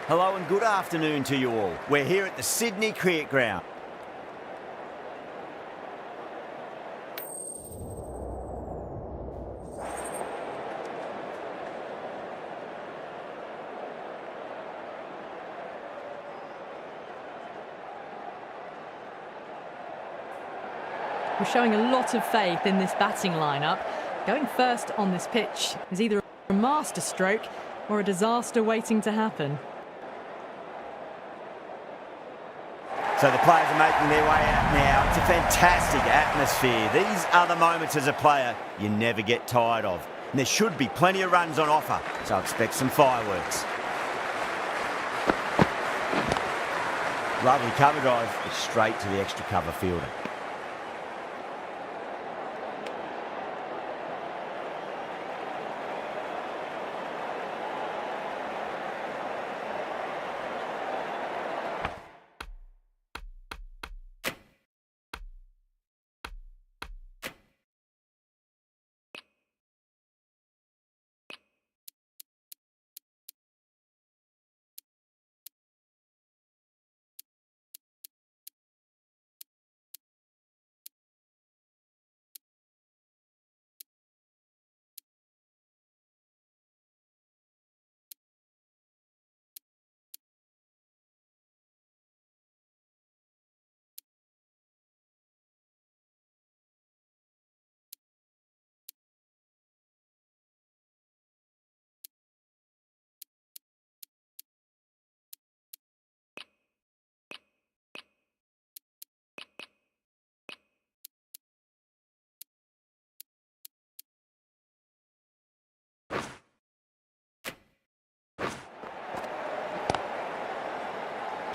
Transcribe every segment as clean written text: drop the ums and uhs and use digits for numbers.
Hello and good afternoon to you all. We're here at the Sydney Cricket Ground. We're showing a lot of faith in this batting lineup. Going first on this pitch is either a masterstroke or a disaster waiting to happen. So the players are making their way out now. It's a fantastic atmosphere. These are the moments as a player you never get tired of. And there should be plenty of runs on offer, so expect some fireworks. Lovely cover drive, it's straight to the extra cover fielder.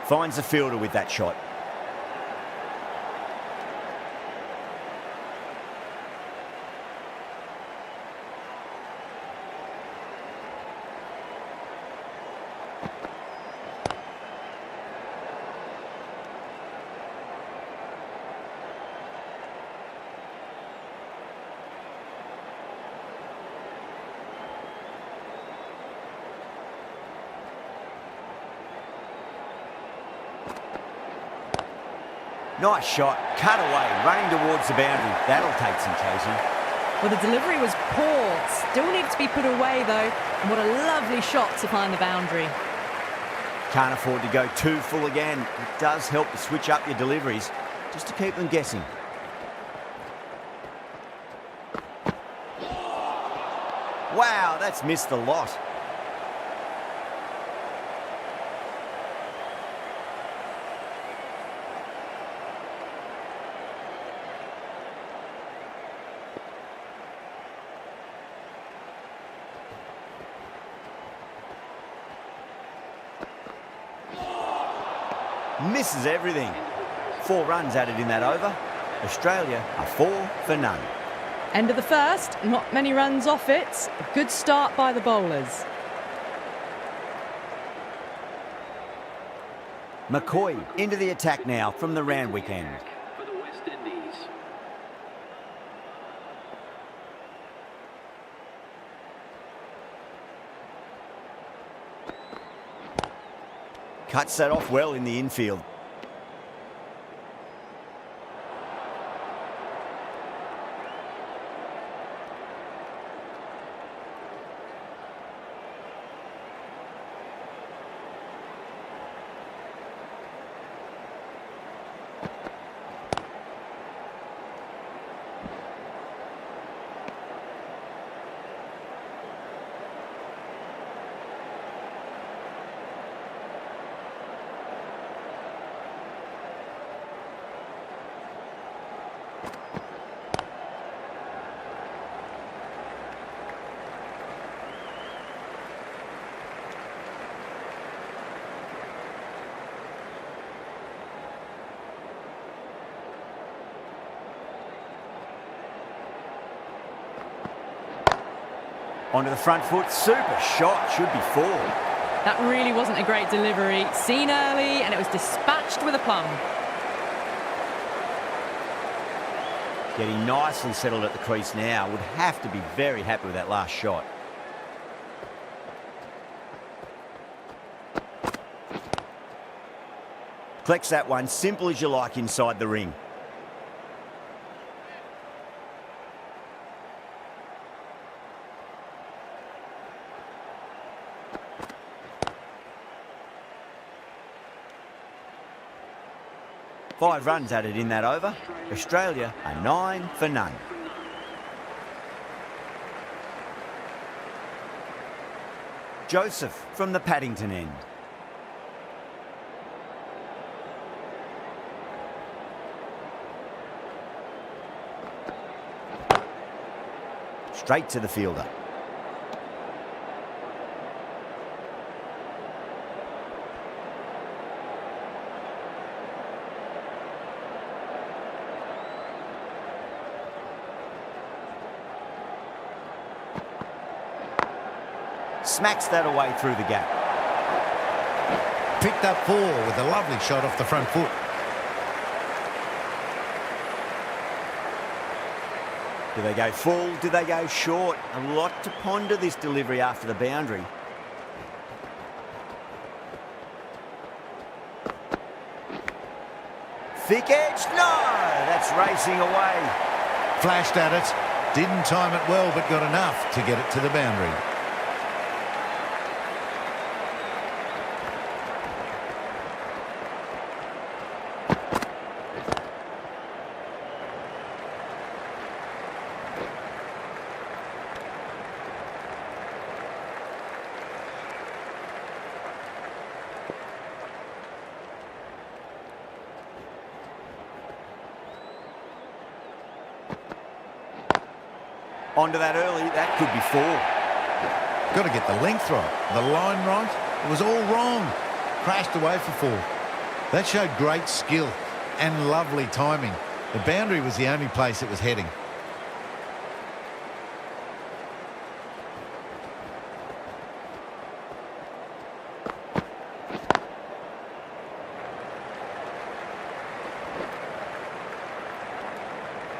Finds the fielder with that shot. Nice shot, cut away, running towards the boundary. That'll take some chasing. Well, the delivery was poor. Still needed to be put away, though. And what a lovely shot to find the boundary. Can't afford to go too full again. It does help to switch up your deliveries, just to keep them guessing. Wow, that's missed a lot. Misses everything. 4 runs added in that over. Australia are 4 for none. End of the first, not many runs off it. A good start by the bowlers. McCoy into the attack now from the Randwick end. For the West Indies. Cuts that off well in the infield. Onto the front foot, super shot, should be 4. That really wasn't a great delivery. Seen early, and it was dispatched with a plum. Getting nicely settled at the crease now. Would have to be very happy with that last shot. Collects that one, simple as you like inside the ring. Five runs added in that over. Australia are 9 for none. Joseph from the Paddington end. Straight to the fielder. Smacks that away through the gap. Picked up 4 with a lovely shot off the front foot. Do they go full? Do they go short? A lot to ponder this delivery after the boundary. Thick edge? No! That's racing away. Flashed at it. Didn't time it well, but got enough to get it to the boundary. Onto that early, that could be 4. Got to get the length right, the line right. It was all wrong. Crashed away for 4. That showed great skill and lovely timing. The boundary was the only place it was heading.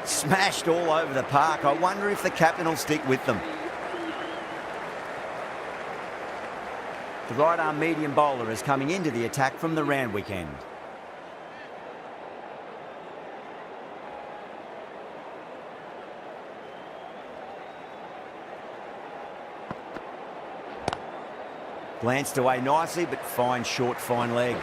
Smashed all over the park. I wonder if the captain will stick with them. The right-arm medium bowler is coming into the attack from the Randwick end. Glanced away nicely, but fine short, fine leg.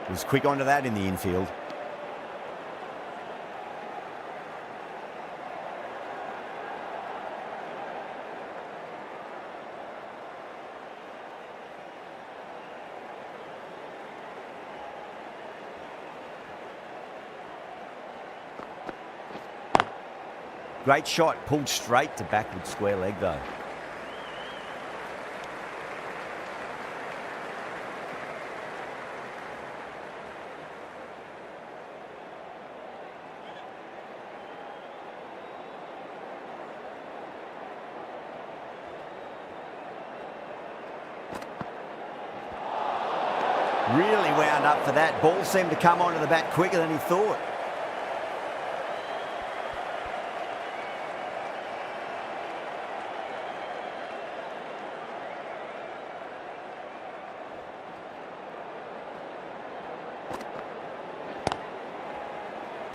Was quick onto that in the infield. Great shot, pulled straight to backward square leg though. Really wound up for that. Ball seemed to come onto the bat quicker than he thought.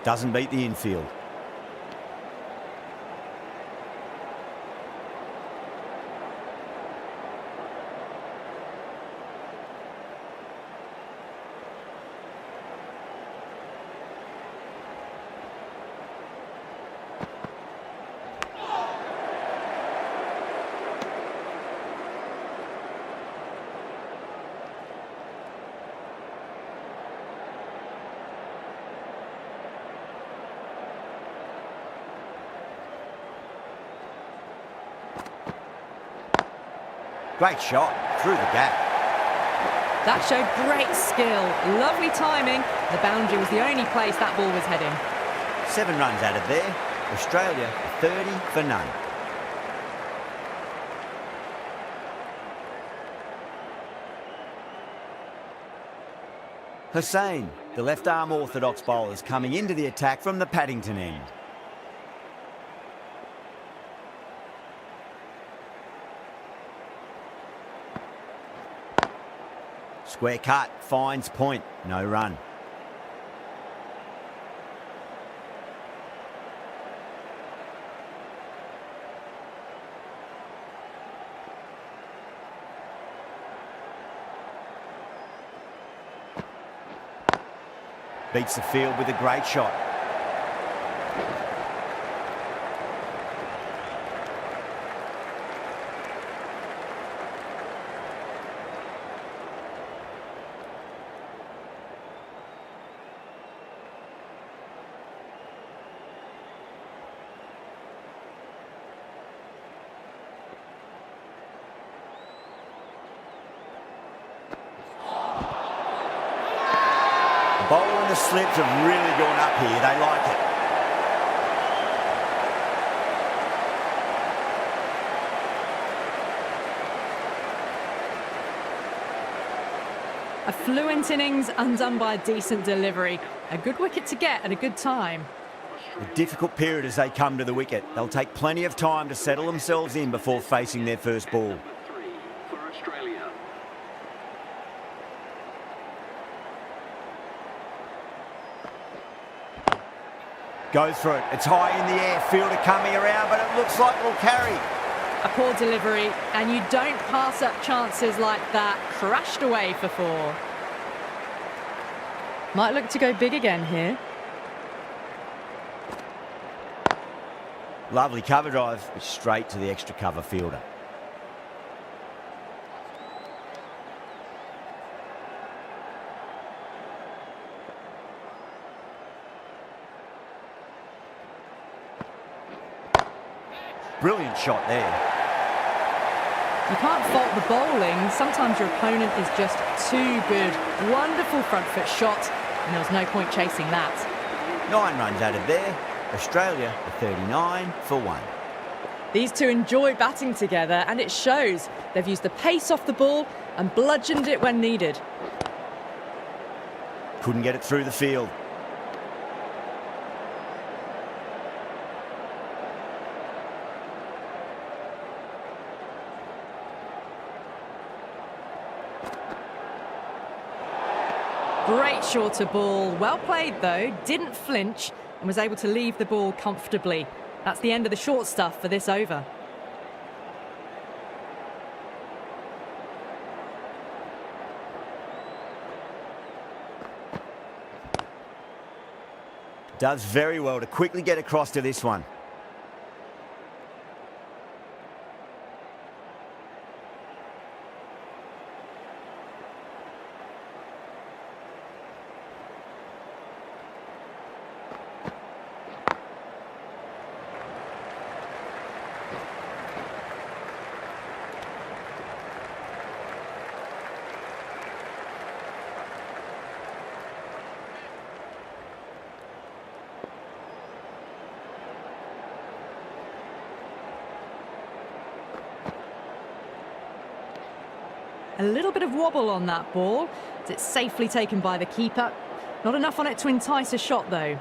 Doesn't beat the infield. Great shot through the gap. That showed great skill, lovely timing. The boundary was the only place that ball was heading. 7 runs added there. Australia 30 for none. Hussain, the left-arm orthodox bowler, is coming into the attack from the Paddington end. Square cut, finds point, no run. Beats the field with a great shot. The bowler and the slips have really gone up here. They like it. A fluent innings undone by a decent delivery. A good wicket to get at a good time. A difficult period as they come to the wicket. They'll take plenty of time to settle themselves in before facing their first ball. Goes for it. It's high in the air. Fielder coming around, but it looks like it'll carry. A poor delivery, and you don't pass up chances like that. Crashed away for 4. Might look to go big again here. Lovely cover drive, but straight to the extra cover fielder. Brilliant shot there. You can't fault the bowling. Sometimes your opponent is just too good. Wonderful front foot shot, and there was no point chasing that. 9 runs added there. Australia are 39 for 1. These two enjoy batting together, and it shows. They've used the pace off the ball and bludgeoned it when needed. Couldn't get it through the field. Great shorter ball. Well played, though. Didn't flinch and was able to leave the ball comfortably. That's the end of the short stuff for this over. Does very well to quickly get across to this one. A little bit of wobble on that ball, as it's safely taken by the keeper. Not enough on it to entice a shot, though.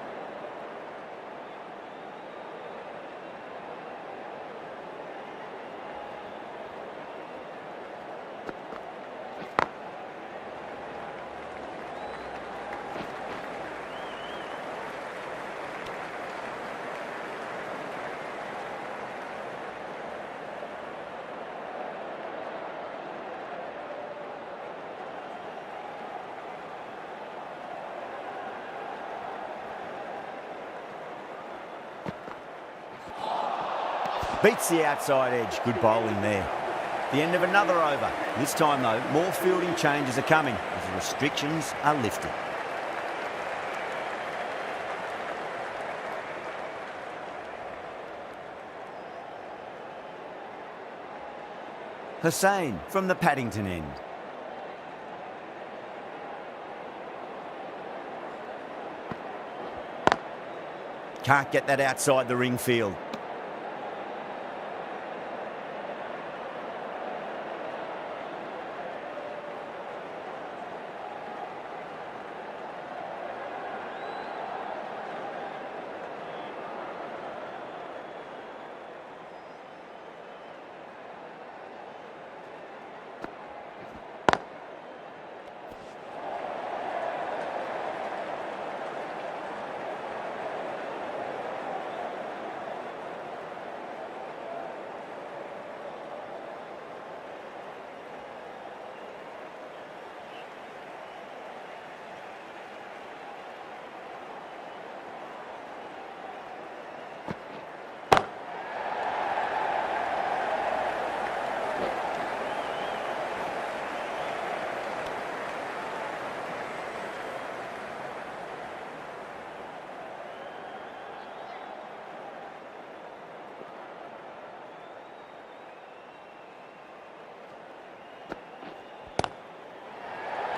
Beats the outside edge. Good bowling there. The end of another over. This time, though, more fielding changes are coming as the restrictions are lifted. Hussain from the Paddington end. Can't get that outside the ring field.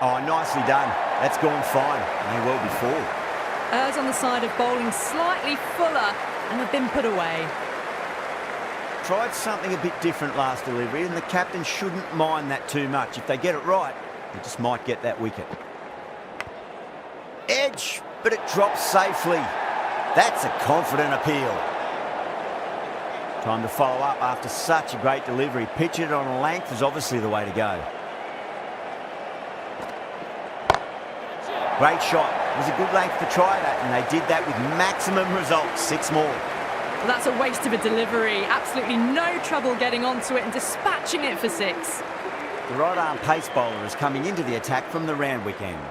Oh, nicely done. That's gone fine. May well be four. Errs on the side of bowling slightly fuller and have been put away. Tried something a bit different last delivery, and the captain shouldn't mind that too much. If they get it right, they just might get that wicket. Edge, but it drops safely. That's a confident appeal. Time to follow up after such a great delivery. Pitch it on a length is obviously the way to go. Great shot. It was a good length to try that, and they did that with maximum results. 6 more. Well, that's a waste of a delivery. Absolutely no trouble getting onto it and dispatching it for 6. The right arm pace bowler is coming into the attack from the Randwick end.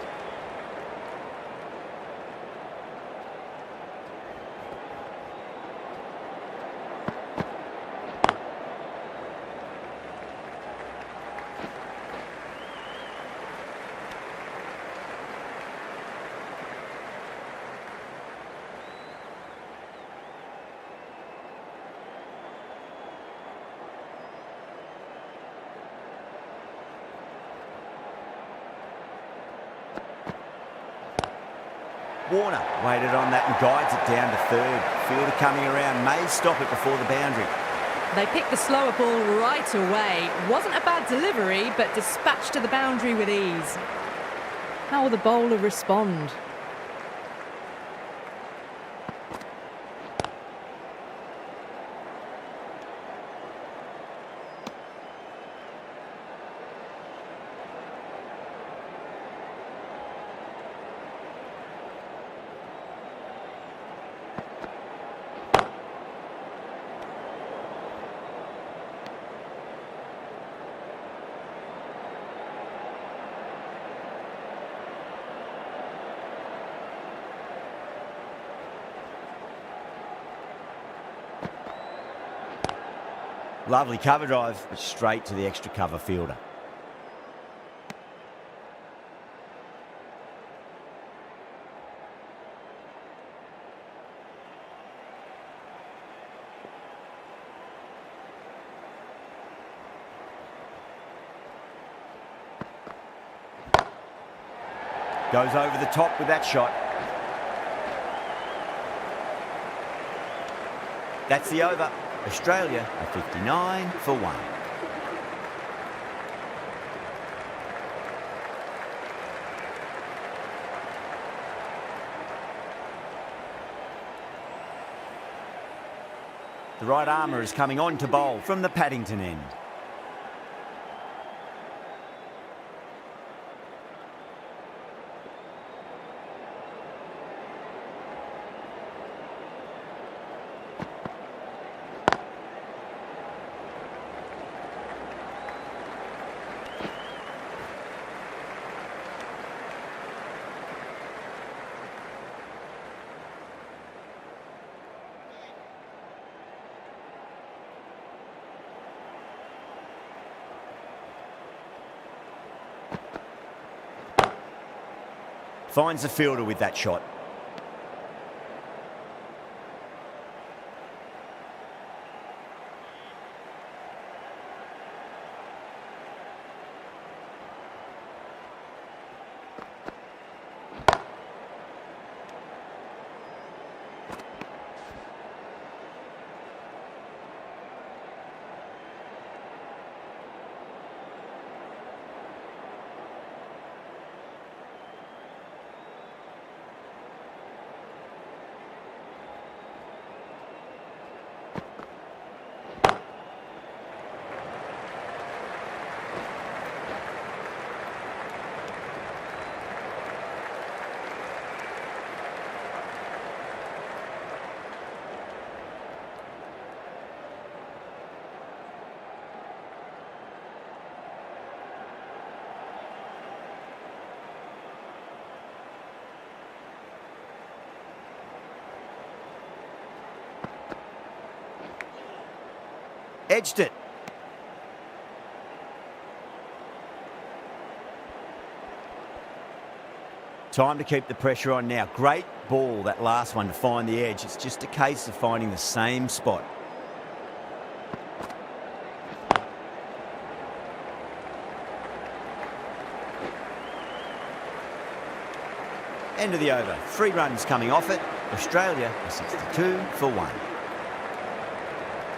Warner waited on that and guides it down to third. Fielder coming around may stop it before the boundary. They picked the slower ball right away. Wasn't a bad delivery, but dispatched to the boundary with ease. How will the bowler respond? Lovely cover drive, but straight to the extra cover fielder. Goes over the top with that shot. That's the over. Australia are 59 for 1. The right armour is coming on to bowl from the Paddington end. Finds the fielder with that shot. Edged it. Time to keep the pressure on now. Great ball, that last one, to find the edge. It's just a case of finding the same spot. End of the over. 3 runs coming off it. Australia are 62 for 1.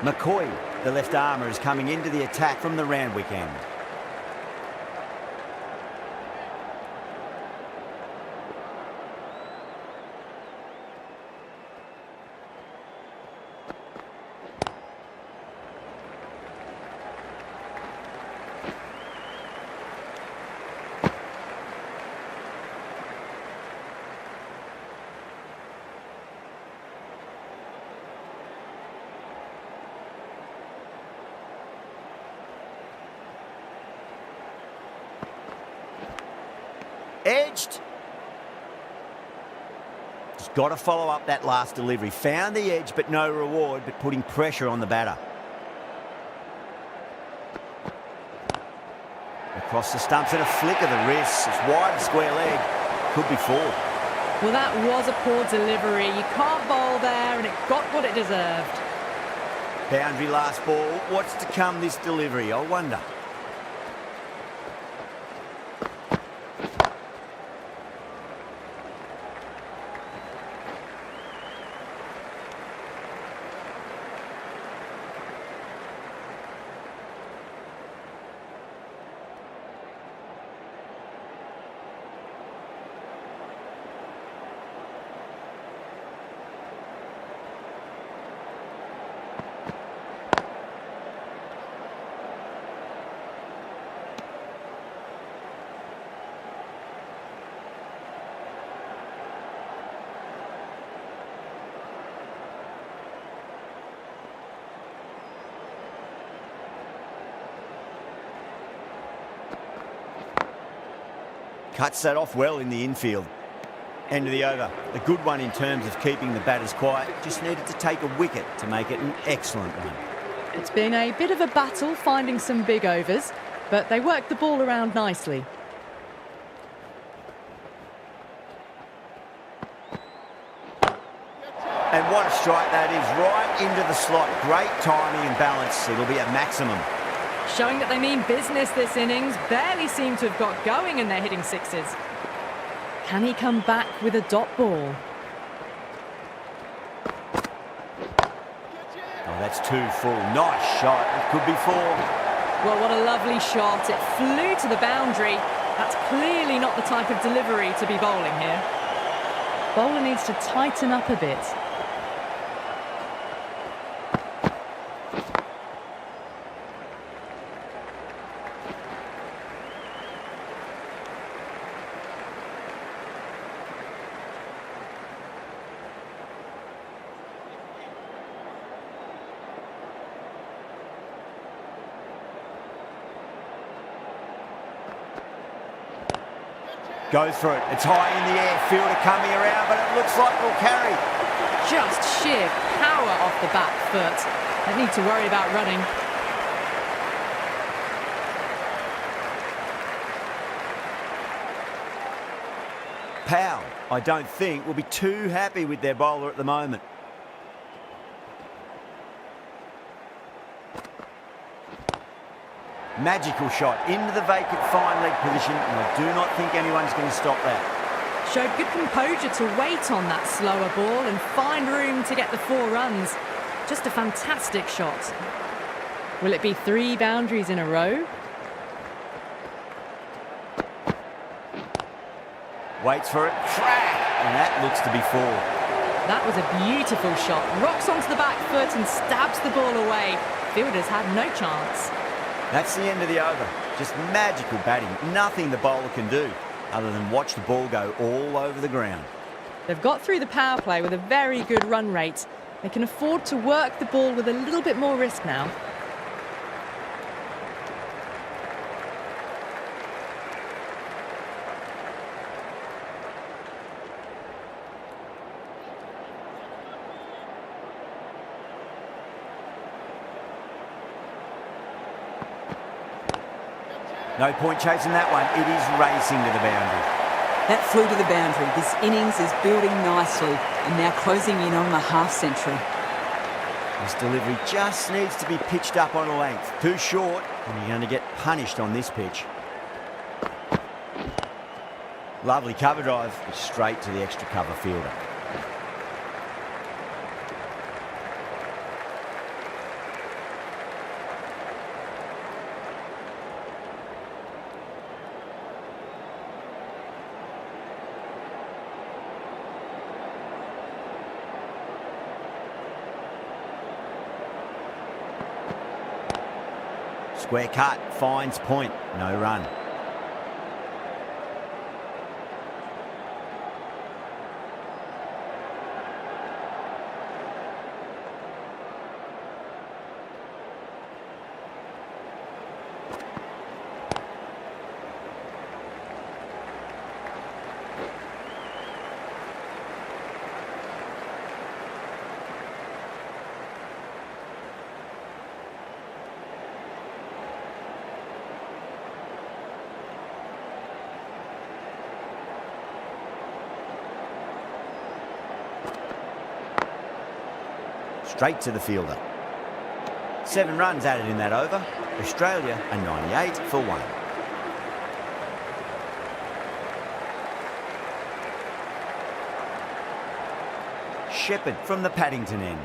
McCoy, the left armour, is coming into the attack from the Randwick end. Edged. Just got to follow up that last delivery. Found the edge, but no reward, but putting pressure on the batter. Across the stumps and a flick of the wrist. It's wide, square leg. Could be 4. Well, that was a poor delivery. You can't bowl there, and it got what it deserved. Boundary last ball. What's to come this delivery? I wonder. Cuts that off well in the infield. End of the over. A good one in terms of keeping the batters quiet. Just needed to take a wicket to make it an excellent one. It's been a bit of a battle finding some big overs, but they worked the ball around nicely. And what a strike that is, right into the slot. Great timing and balance. It'll be a maximum. Showing that they mean business this innings. Barely seem to have got going and they're hitting sixes. Can he come back with a dot ball? Oh, that's 2 full. Nice shot. It could be 4. Well, what a lovely shot. It flew to the boundary. That's clearly not the type of delivery to be bowling here. Bowler needs to tighten up a bit. Goes for it. It's high in the air. Fielder coming around, but it looks like it'll carry. Just sheer power off the back foot. Don't need to worry about running. Powell, I don't think, will be too happy with their bowler at the moment. Magical shot into the vacant fine leg position, and I do not think anyone's going to stop that. Showed good composure to wait on that slower ball and find room to get the 4 runs. Just a fantastic shot. Will it be 3 boundaries in a row? Waits for it, crack, and that looks to be 4. That was a beautiful shot. Rocks onto the back foot and stabs the ball away. Fielders had no chance. That's the end of the over. Just magical batting. Nothing the bowler can do other than watch the ball go all over the ground. They've got through the power play with a very good run rate. They can afford to work the ball with a little bit more risk now. No point chasing that one. It is racing to the boundary. That flew to the boundary. This innings is building nicely and now closing in on the half-century. This delivery just needs to be pitched up on a length. Too short, and you're going to get punished on this pitch. Lovely cover drive, straight to the extra cover fielder. Square cut, finds point, no run. Straight to the fielder. 7 runs added in that over. Australia a 98 for 1. Shepherd from the Paddington end.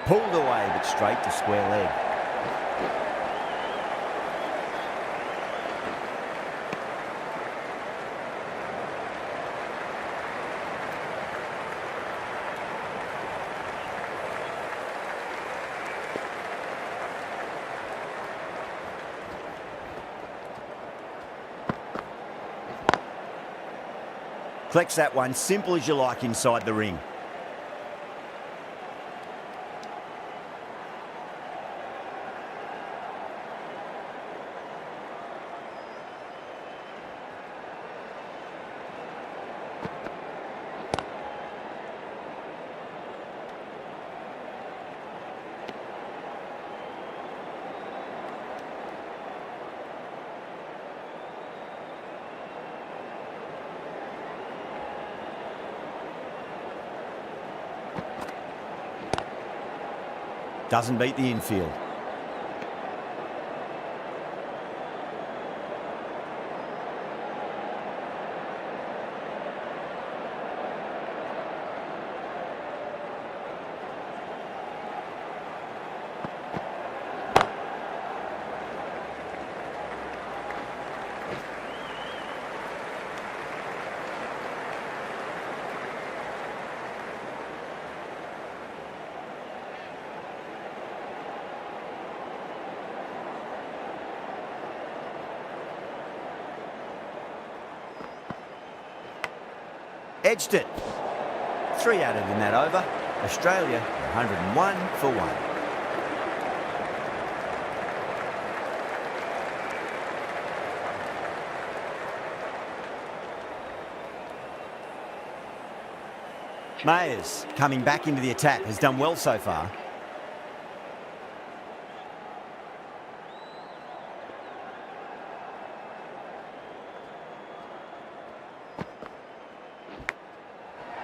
Pulled away but straight to square leg. Collects that one, simple as you like inside the ring. Doesn't beat the infield. Edged it. 3 added in that over. Australia 101 for 1. Mayers, coming back into the attack, has done well so far.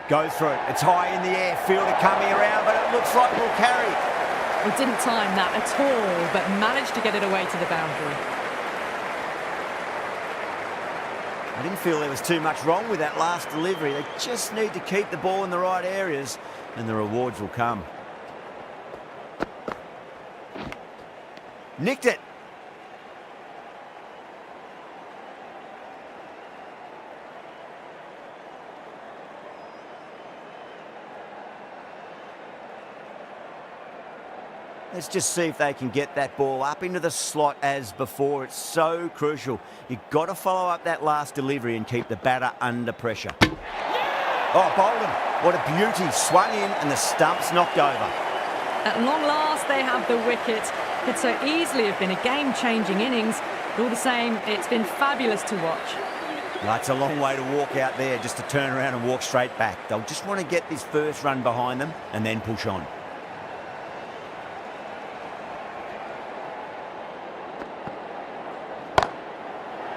Goes for it. It's high in the air. Fielder coming around, but it looks like we'll carry. He didn't time that at all, but managed to get it away to the boundary. I didn't feel there was too much wrong with that last delivery. They just need to keep the ball in the right areas, and the rewards will come. Nicked it. Let's just see if they can get that ball up into the slot as before. It's so crucial. You've got to follow up that last delivery and keep the batter under pressure. Oh, Bolden, what a beauty. Swung in and the stump's knocked over. At long last, they have the wicket. Could so easily have been a game-changing innings. All the same, it's been fabulous to watch. That's a long way to walk out there just to turn around and walk straight back. They'll just want to get this first run behind them and then push on.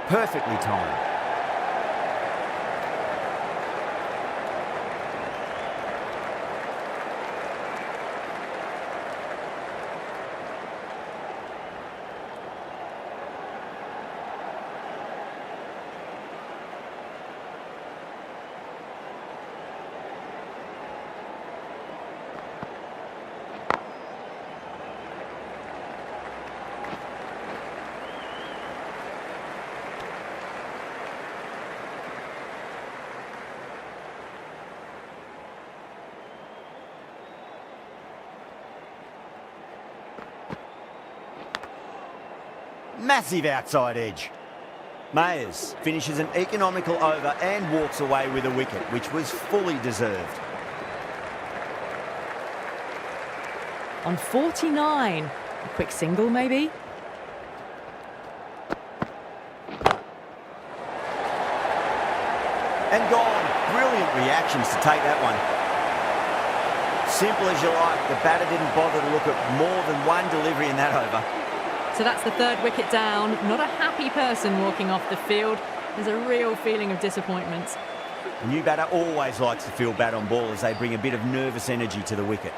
Perfectly timed. Massive outside edge. Mayers finishes an economical over and walks away with a wicket, which was fully deserved. On 49. A quick single, maybe? And gone. Brilliant reactions to take that one. Simple as you like, the batter didn't bother to look at more than one delivery in that over. So that's the third wicket down. Not a happy person walking off the field. There's a real feeling of disappointment. The new batter always likes to feel bat on ball as they bring a bit of nervous energy to the wicket.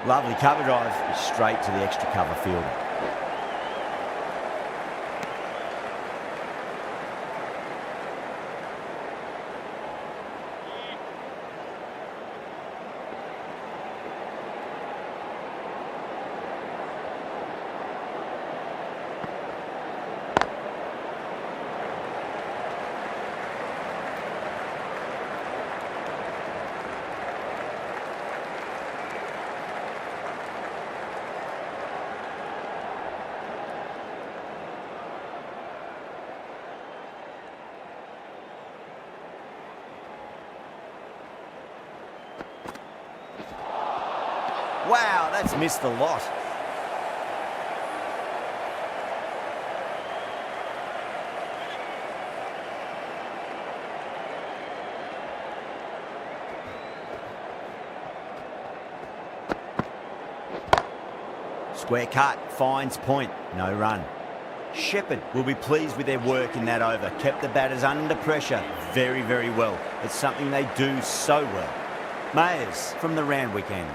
Lovely cover drive, straight to the extra cover fielder. Wow, that's missed the lot. Square cut, finds point, no run. Shepherd will be pleased with their work in that over. Kept the batters under pressure very, very well. It's something they do so well. Mayers from the Randwick end.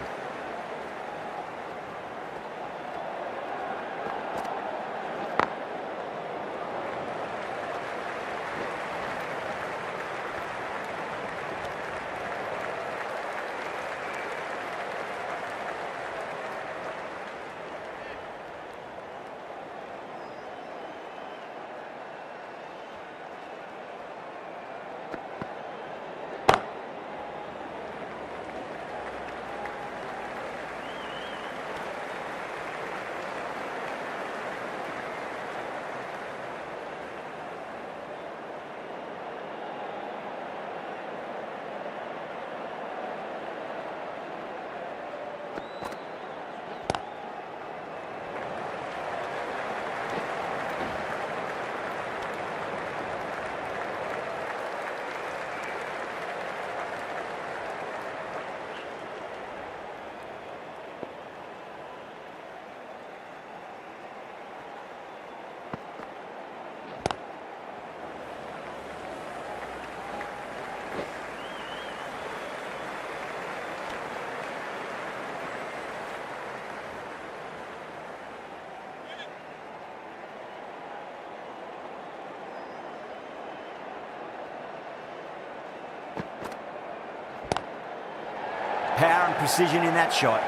Power and precision in that shot.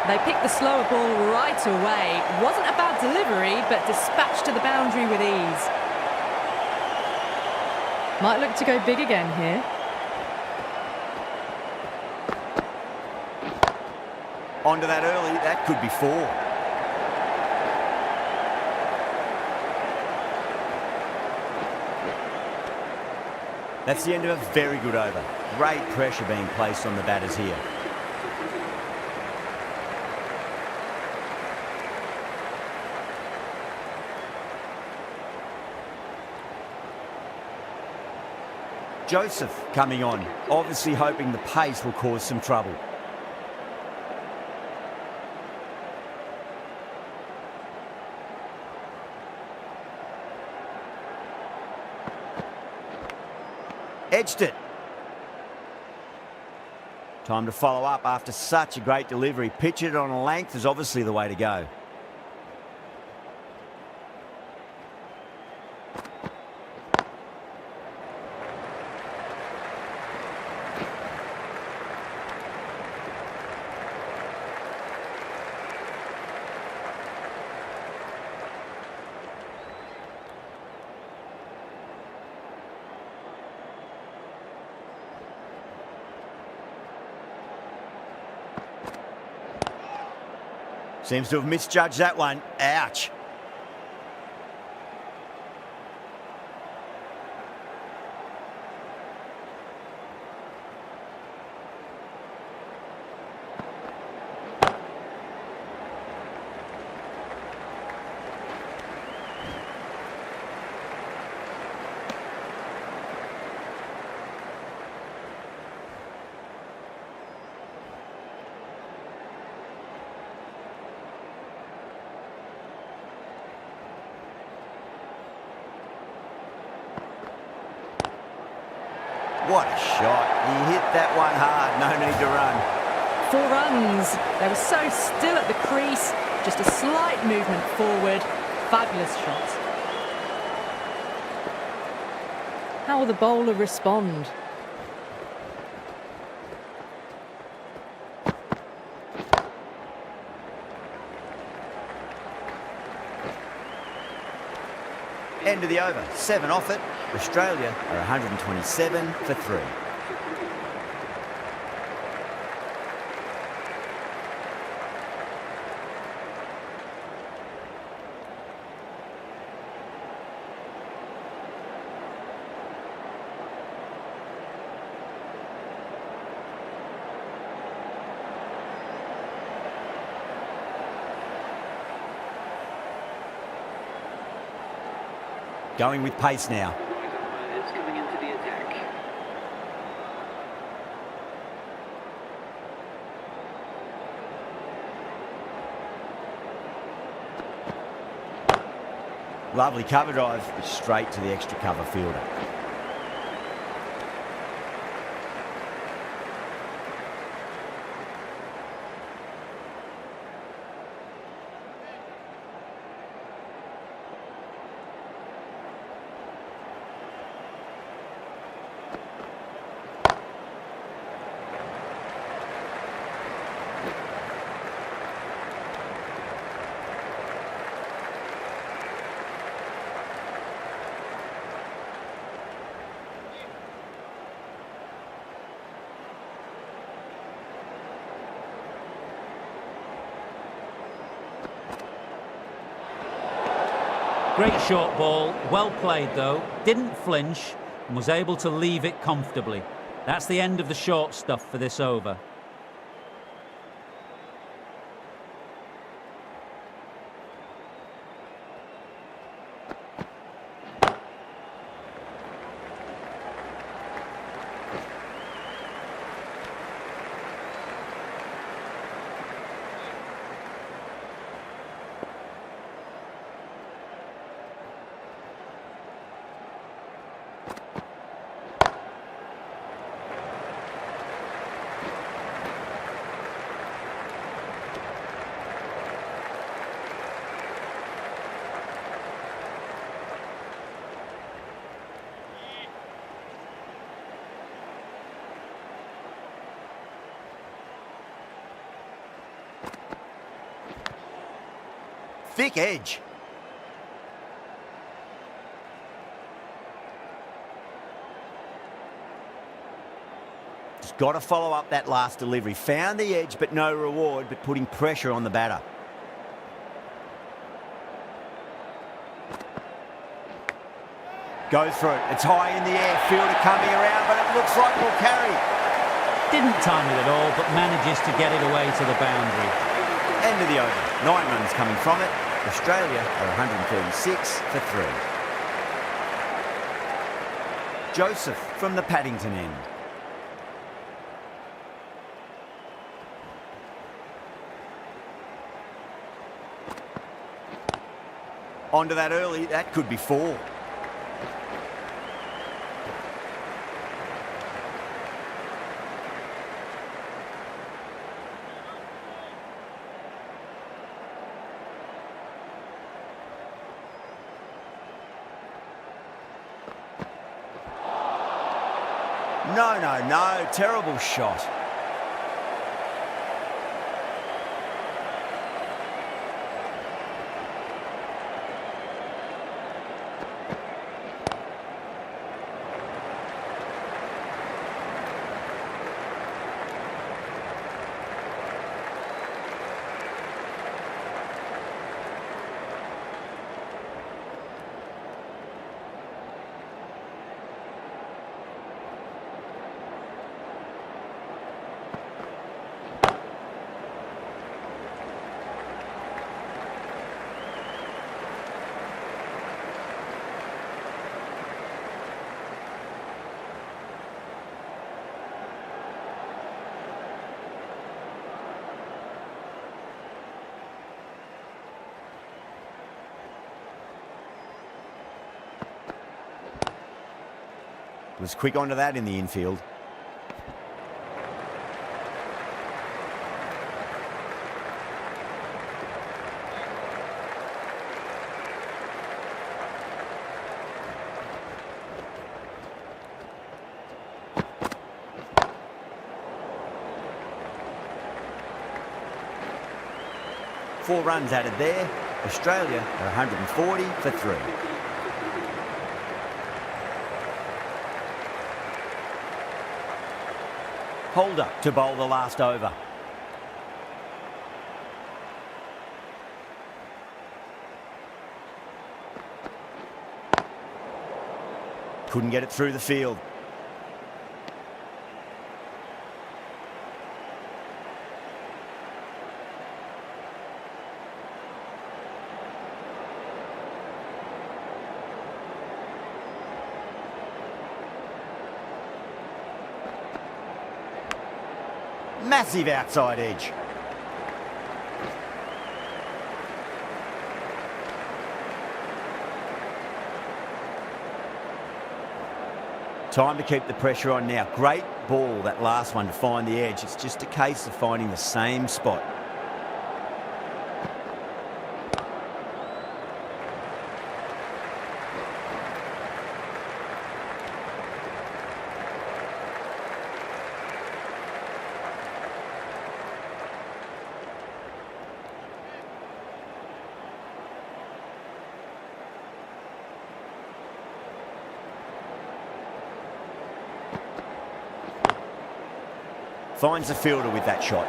They picked the slower ball right away. Wasn't a bad delivery, but dispatched to the boundary with ease. Might look to go big again here. Onto that early, that could be 4. That's the end of a very good over. Great pressure being placed on the batters here. Joseph coming on, obviously hoping the pace will cause some trouble. Edged it. Time to follow up after such a great delivery. Pitch it on a length is obviously the way to go. Seems to have misjudged that one. Ouch. What a shot. He hit that one hard. No need to run. 4 runs. They were so still at the crease. Just a slight movement forward. Fabulous shot. How will the bowler respond? End of the over. 7 off it. Australia are 127 for 3. Going with pace now. Coming into the attack. Lovely cover drive, straight to the extra cover fielder. Great short ball, well played though, didn't flinch and was able to leave it comfortably. That's the end of the short stuff for this over. Thick edge. Just got to follow up that last delivery. Found the edge, but no reward, but putting pressure on the batter. Goes for it. It's high in the air. Fielder coming around, but it looks like we'll carry. Didn't time it at all, but manages to get it away to the boundary. End of the over. 9 runs coming from it. Australia are 136 for 3. Joseph from the Paddington end. Onto that early. That could be 4. No, no, no. Terrible shot. Was quick onto that in the infield. Four runs added there. Australia are 140 for 3. Holder to bowl the last over. Couldn't get it through the field. Massive outside edge. Time to keep the pressure on now. Great ball, that last one, to find the edge. It's just a case of finding the same spot. Finds the fielder with that shot.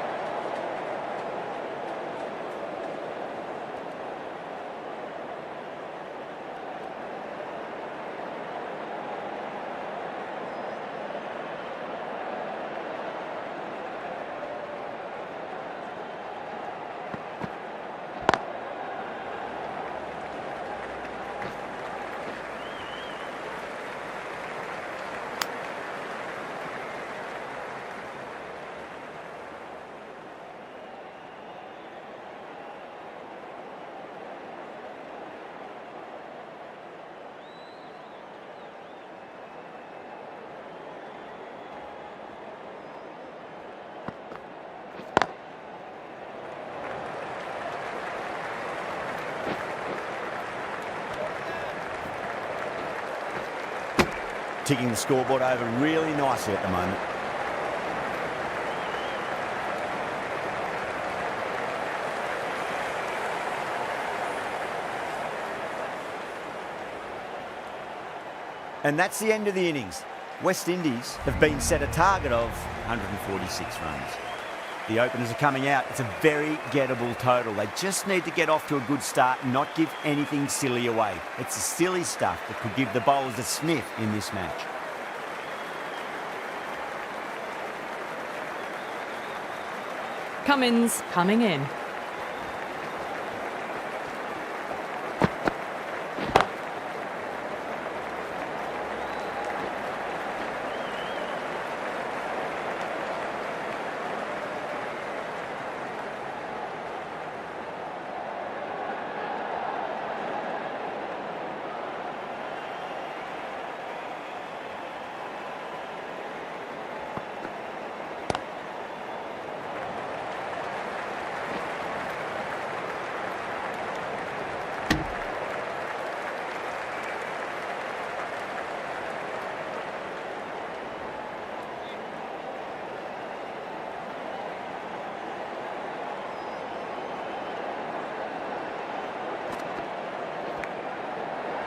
Ticking the scoreboard over really nicely at the moment. And that's the end of the innings. West Indies have been set a target of 146 runs. The openers are coming out. It's a very gettable total. They just need to get off to a good start and not give anything silly away. It's the silly stuff that could give the bowlers a sniff in this match. Cummins coming in.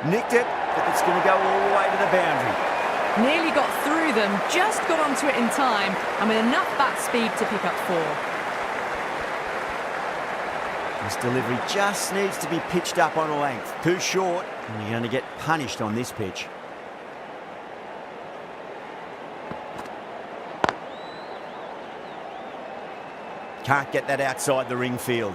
Nicked it, but it's going to go all the way to the boundary. Nearly got through them, just got onto it in time, and with enough bat speed to pick up 4. This delivery just needs to be pitched up on a length. Too short, and you're going to get punished on this pitch. Can't get that outside the ring field.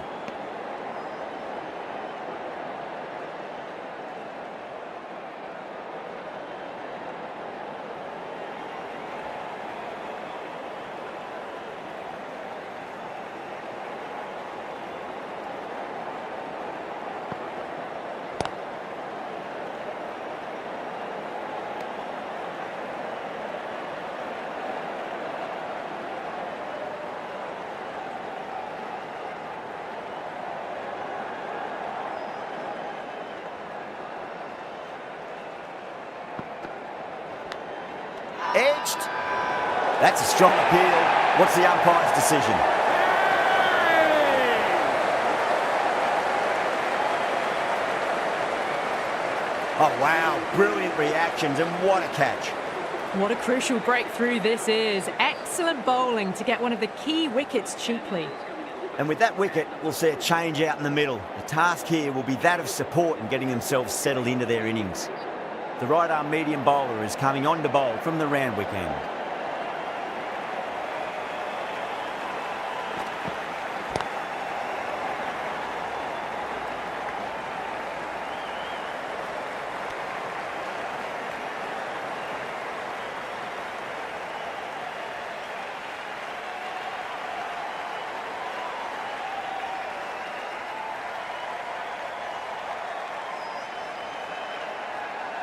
Edged. That's a strong appeal. What's the umpire's decision? Oh, wow. Brilliant reactions, and what a catch. What a crucial breakthrough this is. Excellent bowling to get one of the key wickets cheaply. And with that wicket, we'll see a change out in the middle. The task here will be that of support and getting themselves settled into their innings. The right-arm medium bowler is coming on to bowl from the Randwick end.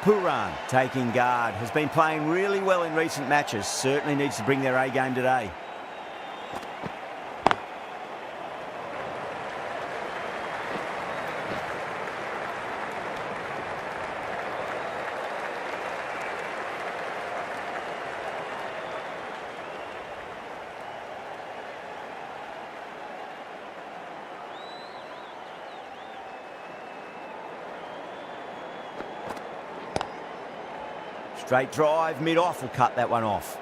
Pooran, taking guard, has been playing really well in recent matches. Certainly needs to bring their A game today. Straight drive, mid-off will cut that one off.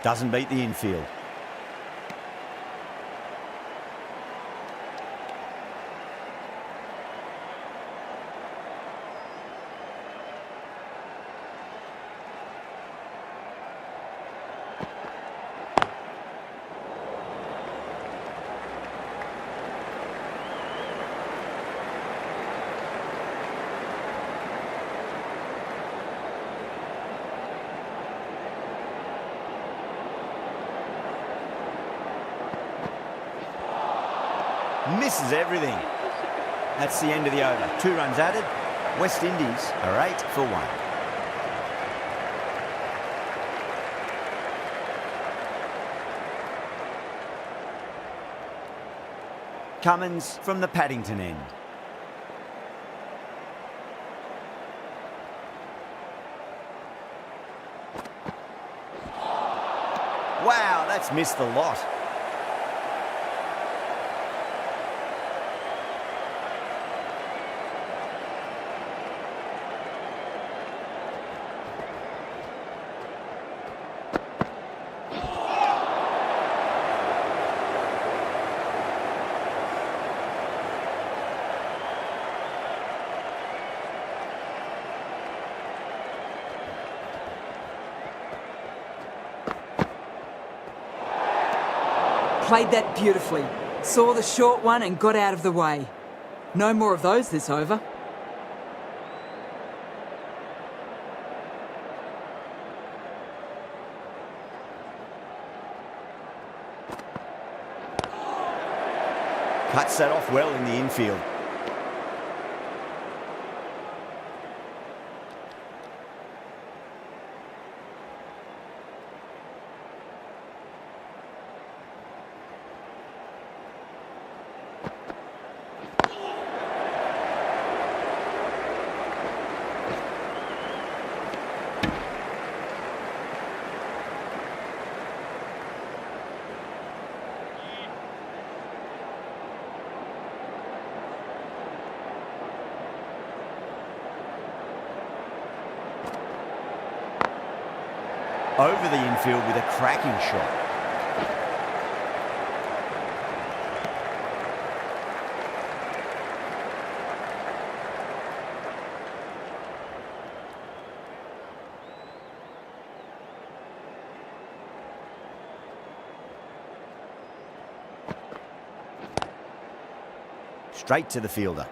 Doesn't beat the infield. Misses everything. That's the end of the over. 2 runs added. West Indies are 8 for 1. Cummins from the Paddington end. Wow, that's missed the lot. Played that beautifully. Saw the short one and got out of the way. No more of those this over. Cuts that off well in the infield. over the infield with a cracking shot. Straight to the fielder.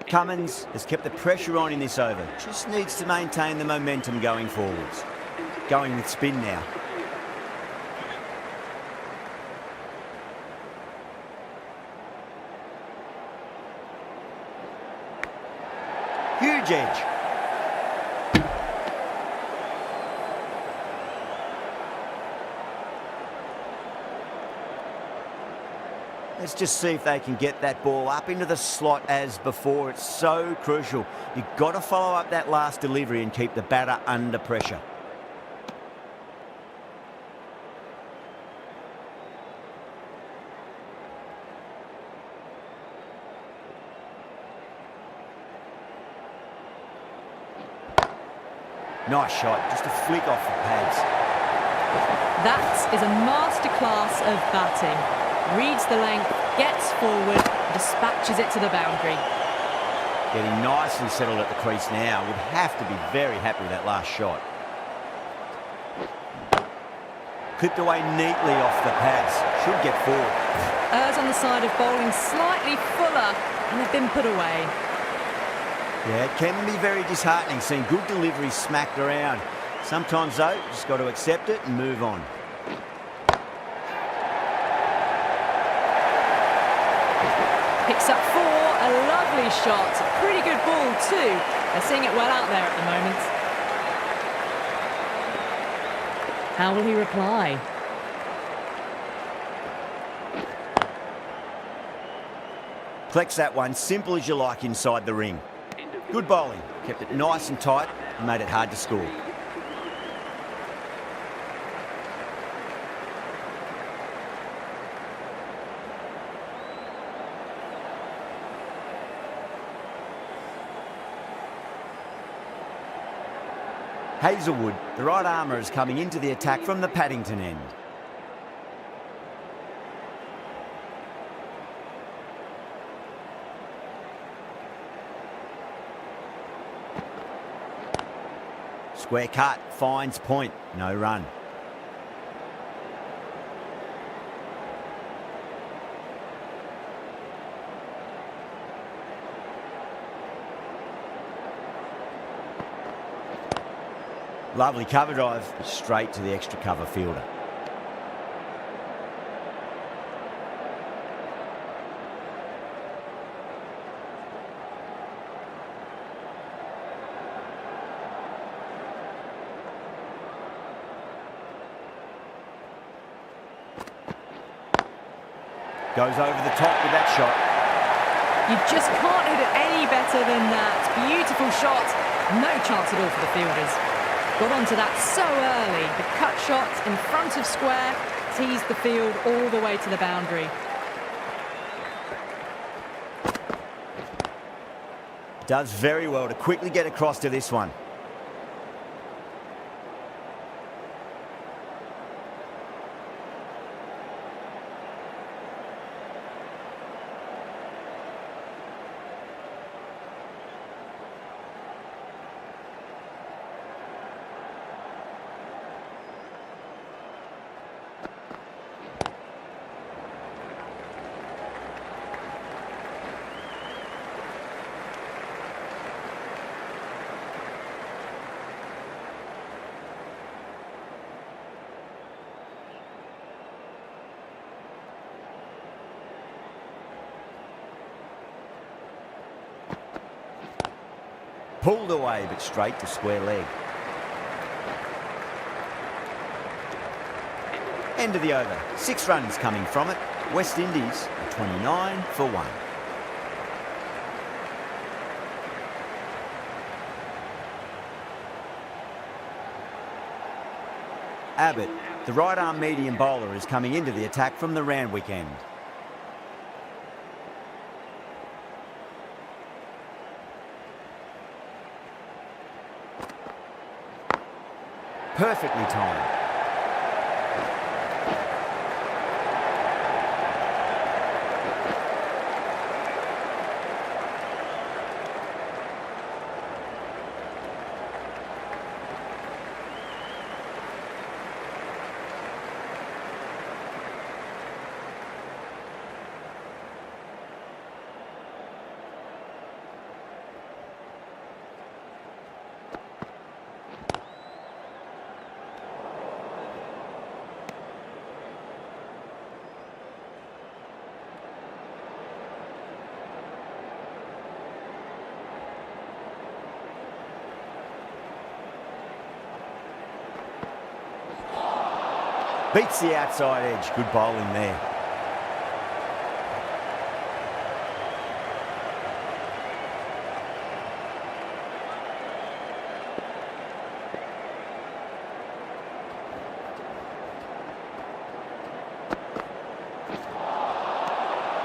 Cummins has kept the pressure on in this over. Just needs to maintain the momentum going forwards. Going with spin now. Huge edge. Let's just see if they can get that ball up into the slot as before. It's so crucial. You've got to follow up that last delivery and keep the batter under pressure. Nice shot, just a flick off the pads. That is a masterclass of batting. Reads the length, gets forward, dispatches it to the boundary. Getting nicely settled at the crease now. Would have to be very happy with that last shot. Clipped away neatly off the pads. Should get forward. Errs on the side of bowling slightly fuller, and they've been put away. Yeah, it can be very disheartening seeing good deliveries smacked around. Sometimes, though, just got to accept it and move on. Picks up 4, a lovely shot. Pretty good ball too. They're seeing it well out there at the moment. How will he reply? Collects that one, simple as you like inside the ring. Good bowling, kept it nice and tight and made it hard to score. Hazelwood, the right armour, is coming into the attack from the Paddington end. Square cut, finds point, no run. Lovely cover drive, straight to the extra cover fielder. Goes over the top with that shot. You just can't hit it any better than that. Beautiful shot. No chance at all for the fielders. Got onto that so early. The cut shot in front of square teased the field all the way to the boundary. Does very well to quickly get across to this one. Pulled away, but straight to square leg. End of the over. 6 runs coming from it. West Indies are 29 for 1. Abbott, the right arm medium bowler, is coming into the attack from the Randwick end. Perfectly timed. Beats the outside edge. Good bowling there.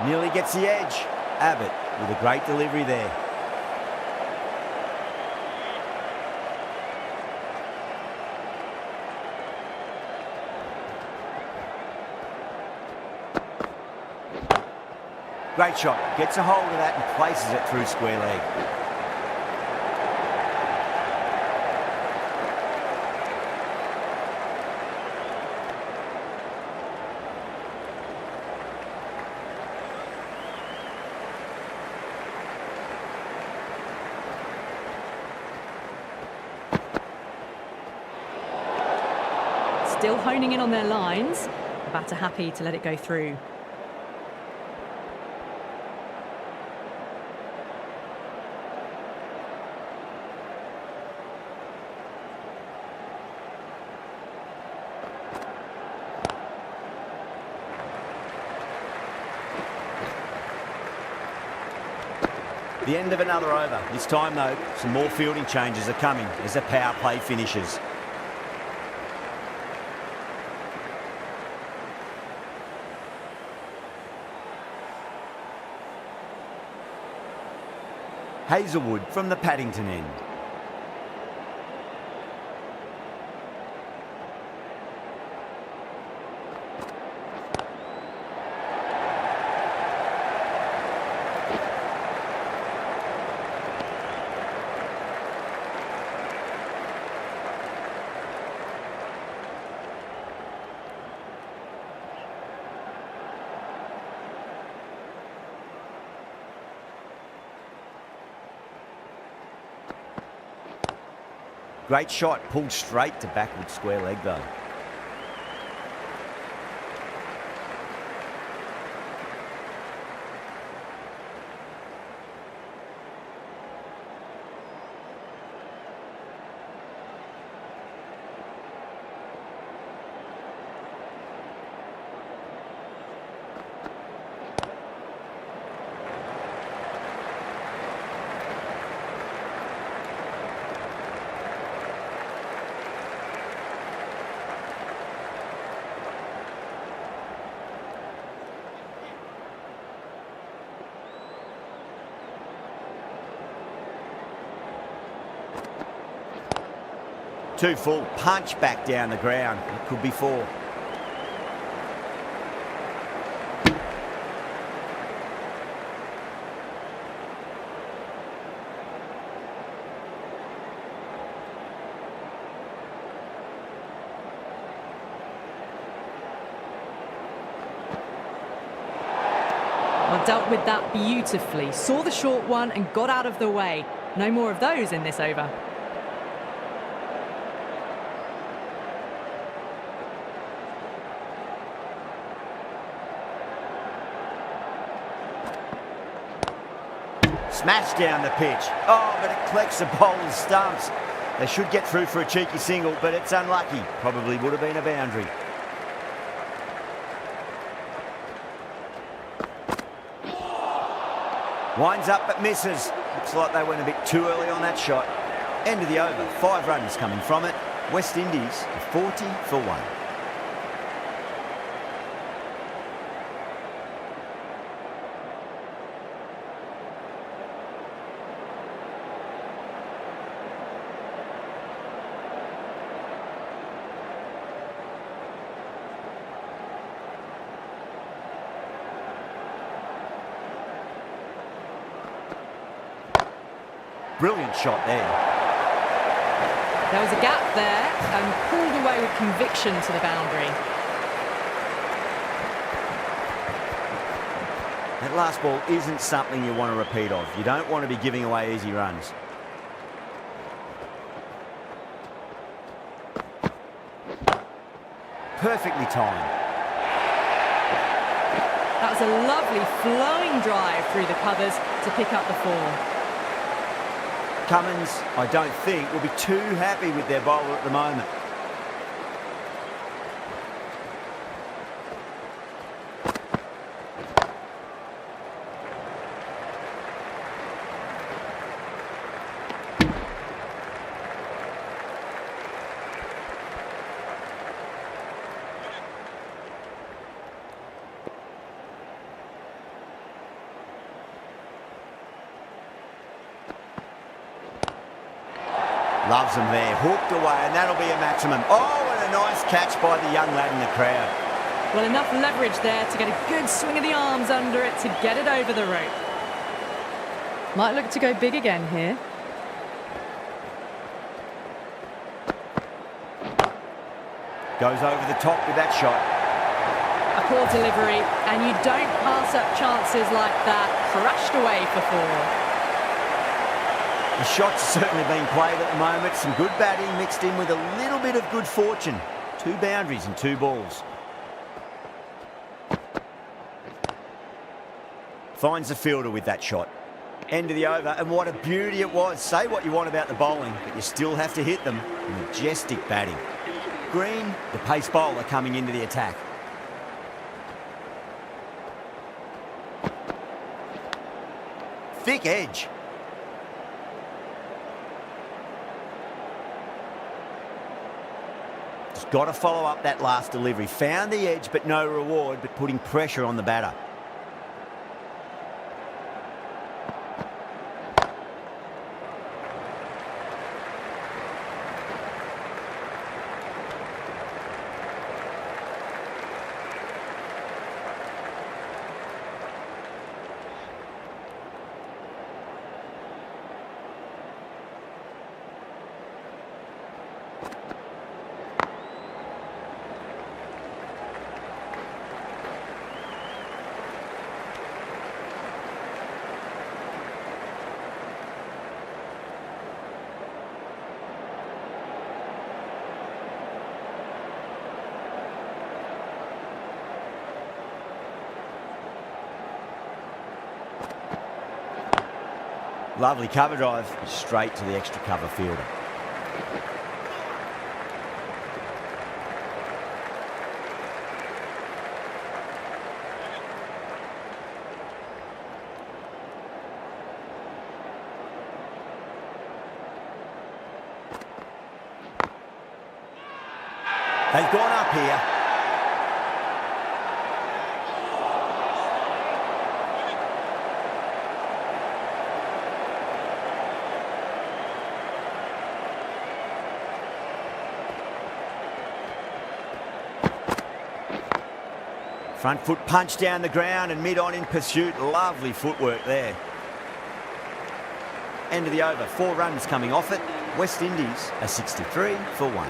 Nearly gets the edge. Abbott with a great delivery there. Great shot. Gets a hold of that and places it through square leg. Still honing in on their lines. The batter happy to let it go through. The end of another over. This time, though, some more fielding changes are coming as the power play finishes. Hazelwood from the Paddington end. Great shot, pulled straight to backward square leg though. Too full, punch back down the ground. It could be four. Well, dealt with that beautifully. Saw the short one and got out of the way. No more of those in this over. Smashed down the pitch. Oh, but it collects the bowler's stumps. They should get through for a cheeky single, but it's unlucky. Probably would have been a boundary. Winds up but misses. Looks like they went a bit too early on that shot. End of the over. 5 runs coming from it. West Indies are 40 for 1. Brilliant shot there. There was a gap there and pulled away with conviction to the boundary. That last ball isn't something you want to repeat of. You don't want to be giving away easy runs. Perfectly timed. That was a lovely flowing drive through the covers to pick up the 4. Cummins, I don't think, will be too happy with their bowler at the moment. Loves them there, hooked away, and that'll be a maximum. Oh, and a nice catch by the young lad in the crowd. Well, enough leverage there to get a good swing of the arms under it to get it over the rope. Might look to go big again here. Goes over the top with that shot. A poor delivery, and you don't pass up chances like that. Crushed away for 4. The shot's certainly being played at the moment. Some good batting mixed in with a little bit of good fortune. 2 boundaries and 2 balls. Finds the fielder with that shot. End of the over, and what a beauty it was. Say what you want about the bowling, but you still have to hit them. Majestic batting. Green, the pace bowler coming into the attack. Thick edge. Just got to follow up that last delivery. Found the edge, but no reward, but putting pressure on the batter. Lovely cover drive, straight to the extra cover fielder. They've gone up here. Front foot punch down the ground and mid-on in pursuit. Lovely footwork there. End of the over. 4 runs coming off it. West Indies are 63 for 1.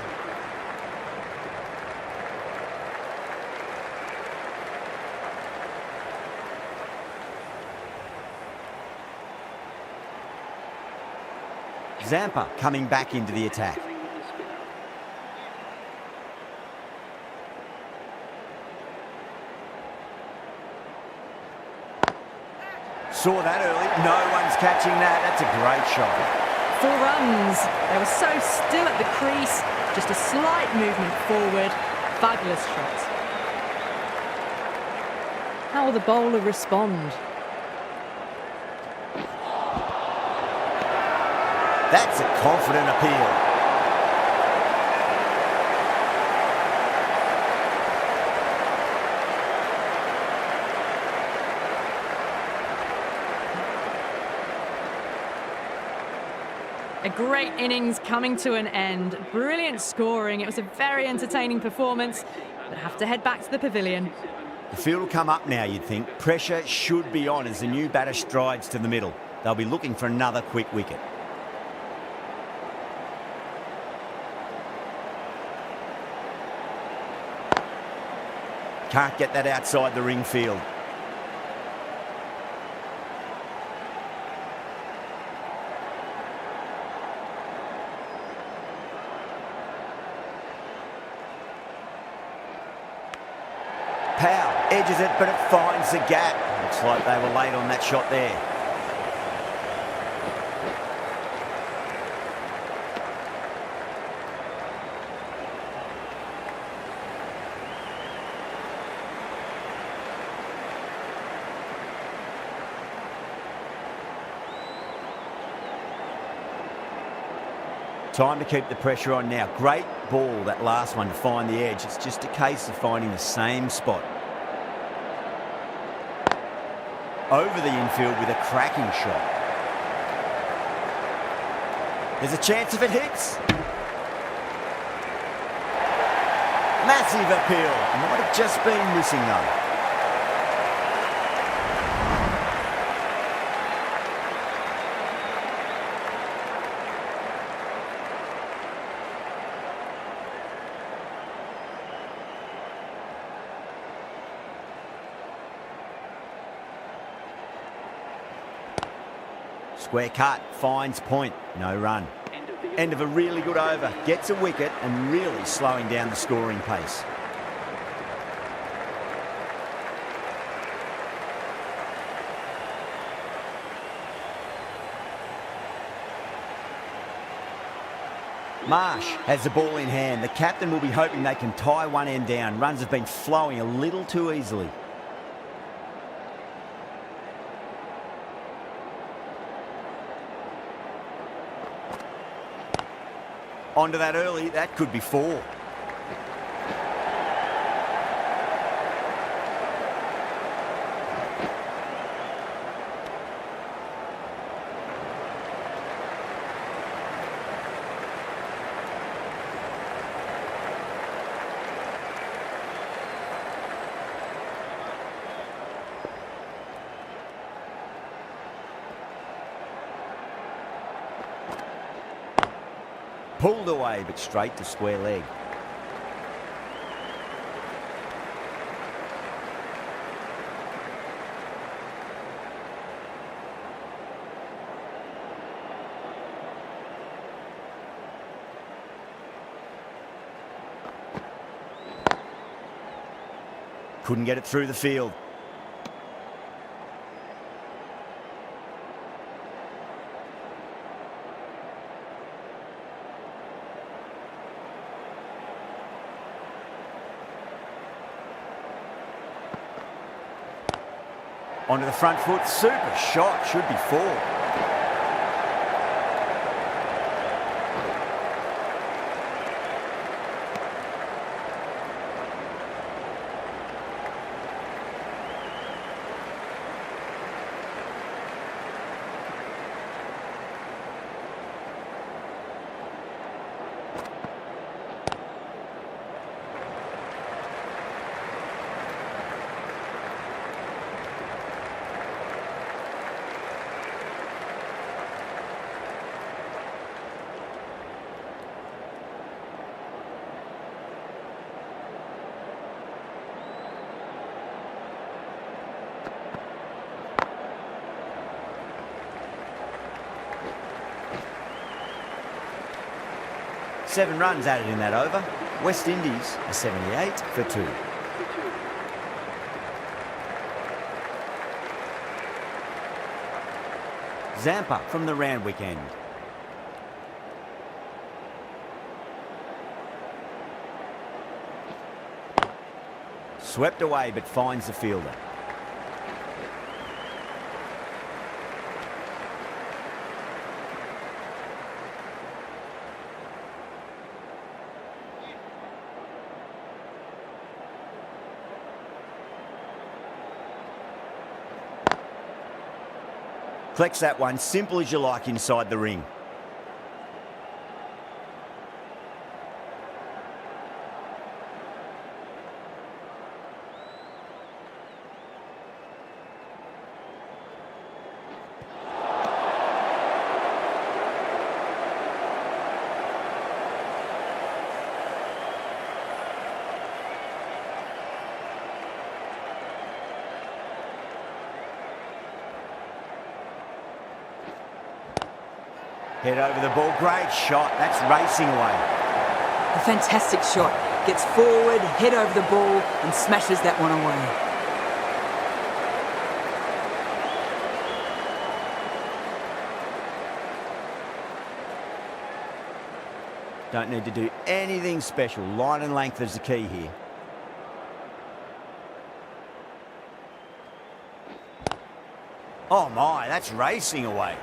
Zampa coming back into the attack. Saw that early. No one's catching that. That's a great shot. 4 runs. They were so still at the crease. Just a slight movement forward. Fabulous shot. How will the bowler respond? That's a confident appeal. A great innings coming to an end. Brilliant scoring. It was a very entertaining performance. But have to head back to the pavilion. The field will come up now, you'd think. Pressure should be on as the new batter strides to the middle. They'll be looking for another quick wicket. Can't get that outside the ring field. Powell edges it, but it finds the gap. Looks like they were late on that shot there. Time to keep the pressure on now. Great ball, that last one, to find the edge. It's just a case of finding the same spot. Over the infield with a cracking shot. There's a chance if it hits. Massive appeal. Might have just been missing though. Square cut, finds point, no run. End of a really good over, gets a wicket and really slowing down the scoring pace. Marsh has the ball in hand. The captain will be hoping they can tie one end down. Runs have been flowing a little too easily. Onto that early, that could be 4. Pulled away, but straight to square leg. Couldn't get it through the field. Onto the front foot, super shot, should be 4. Seven runs added in that over. West Indies are 78 for 2. Zampa from the Randwick end. Swept away but finds the fielder. Collects that one, simple as you like, inside the ring. Head over the ball. Great shot. That's racing away. A fantastic shot. Gets forward, head over the ball, and smashes that one away. Don't need to do anything special. Line and length is the key here. Oh my, that's racing away.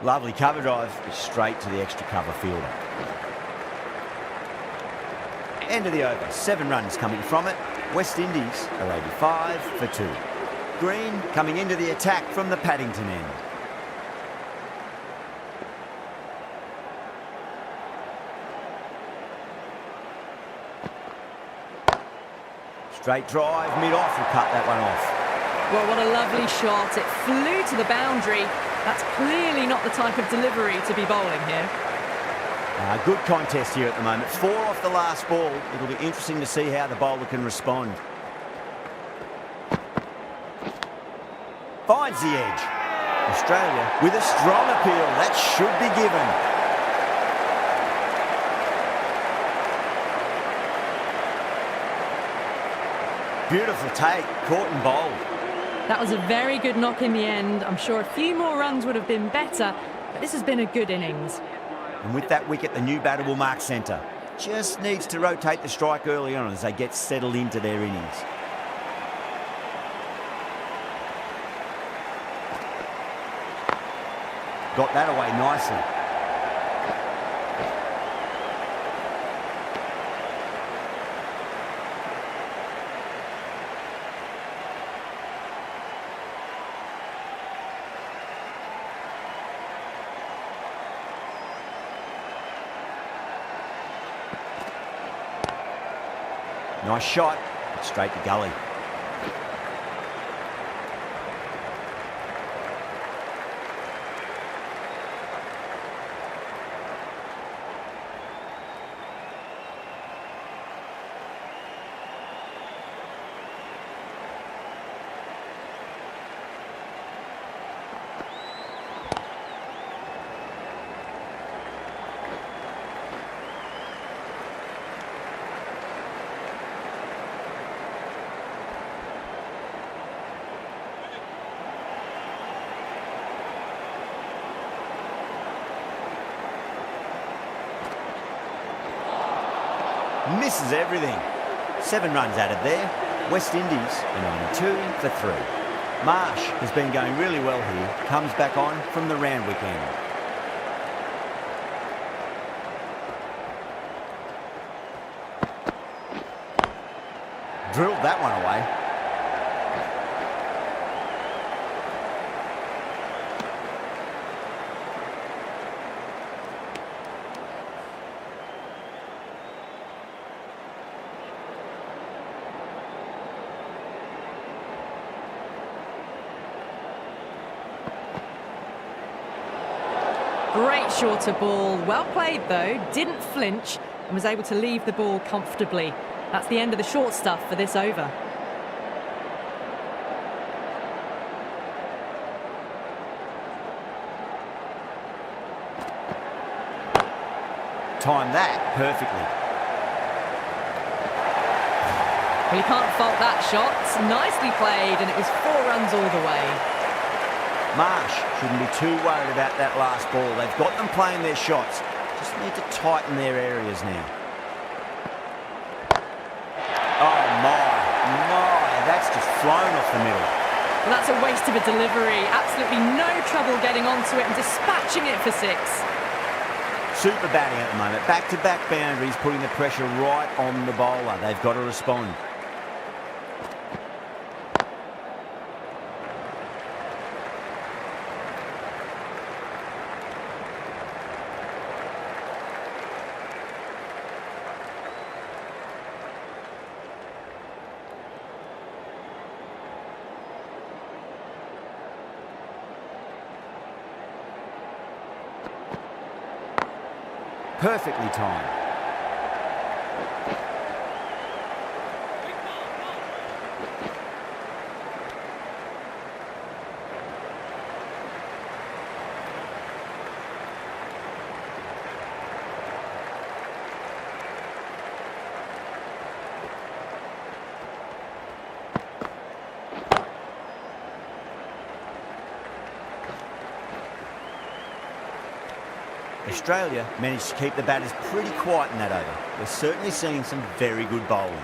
Lovely cover drive, straight to the extra cover fielder. End of the over, 7 runs coming from it. West Indies are 85 for 2. Green coming into the attack from the Paddington end. Straight drive, mid-off, will cut that one off. Well, what a lovely shot. It flew to the boundary. That's clearly not the type of delivery to be bowling here. Good contest here at the moment. 4 off the last ball. It'll be interesting to see how the bowler can respond. Finds the edge. Australia with a strong appeal. That should be given. Beautiful take. Caught and bowled. That was a very good knock in the end. I'm sure a few more runs would have been better, but this has been a good innings. And with that wicket, the new batter will mark centre. Just needs to rotate the strike early on as they get settled into their innings. Got that away nicely. Nice shot, straight to gully. Misses everything. 7 runs added there. West Indies are 92 for 3. Marsh has been going really well here. Comes back on from the Randwick end. Drilled that one away. Great shorter ball. Well played, though. Didn't flinch and was able to leave the ball comfortably. That's the end of the short stuff for this over. Timed that perfectly. Well, you can't fault that shot. Nicely played, and it was 4 runs all the way. Marsh shouldn't be too worried about that last ball. They've got them playing their shots. Just need to tighten their areas now. Oh my, that's just flown off the middle. Well, that's a waste of a delivery. Absolutely no trouble getting onto it and dispatching it for 6. Super batting at the moment. Back-to-back boundaries, putting the pressure right on the bowler. They've got to respond. Perfectly timed. Australia managed to keep the batters pretty quiet in that over. We're certainly seeing some very good bowling.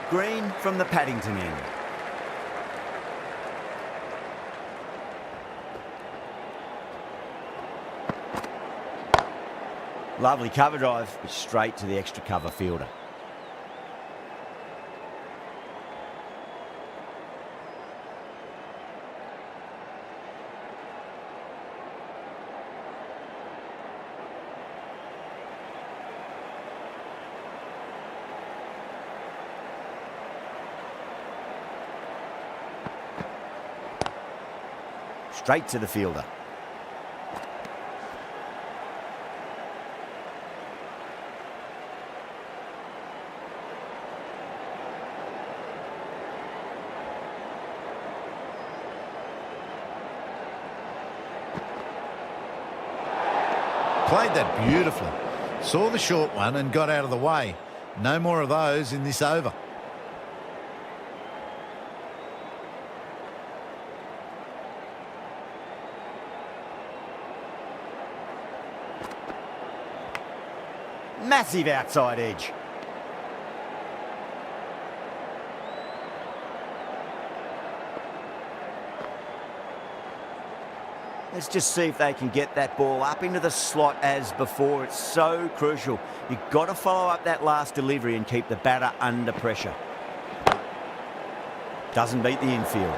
Green from the Paddington end. Lovely cover drive, but straight to the extra cover fielder. Straight to the fielder. Played that beautifully. Saw the short one and got out of the way. No more of those in this over. Massive outside edge. Let's just see if they can get that ball up into the slot as before. It's so crucial. You've got to follow up that last delivery and keep the batter under pressure. Doesn't beat the infield.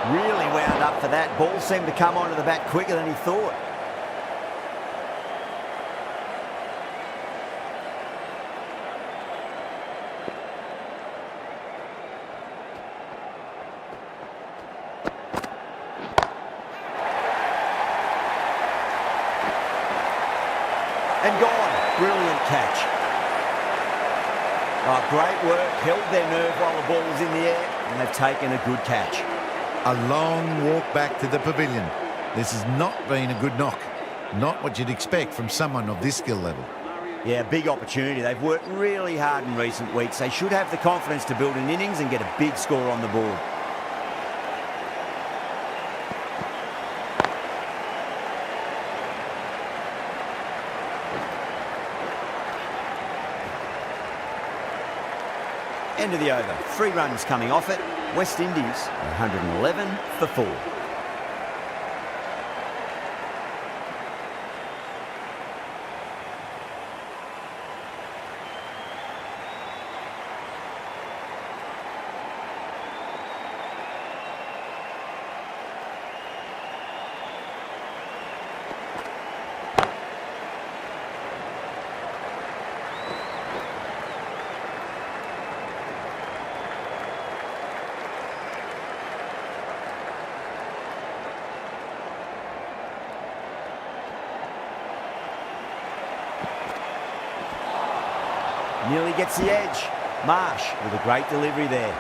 Really wound up for that. Ball seemed to come onto the bat quicker than he thought. And gone. Brilliant catch. Oh, great work. Held their nerve while the ball was in the air, and they've taken a good catch. A long walk back to the pavilion. This has not been a good knock. Not what you'd expect from someone of this skill level. Yeah, big opportunity. They've worked really hard in recent weeks. They should have the confidence to build an innings and get a big score on the board. End of the over. 3 runs coming off it. West Indies 111 for 4. Nearly gets the edge. Marsh with a great delivery there.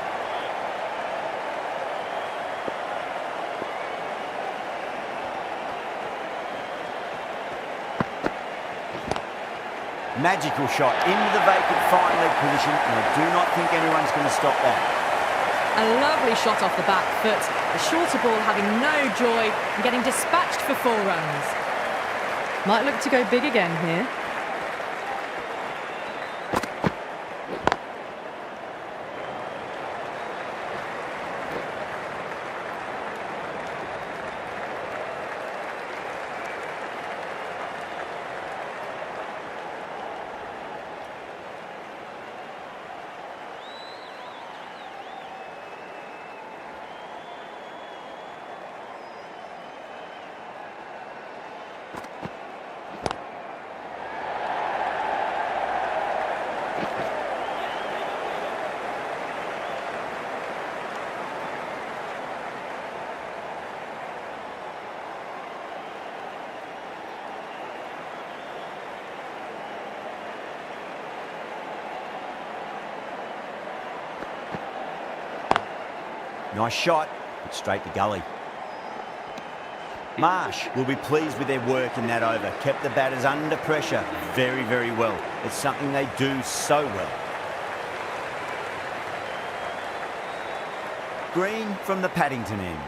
Magical shot into the vacant fine leg position, and I do not think anyone's going to stop that. A lovely shot off the back foot. The shorter ball having no joy and getting dispatched for 4 runs. Might look to go big again here. Nice shot, but straight to gully. Marsh will be pleased with their work in that over. Kept the batters under pressure very, very well. It's something they do so well. Green from the Paddington end.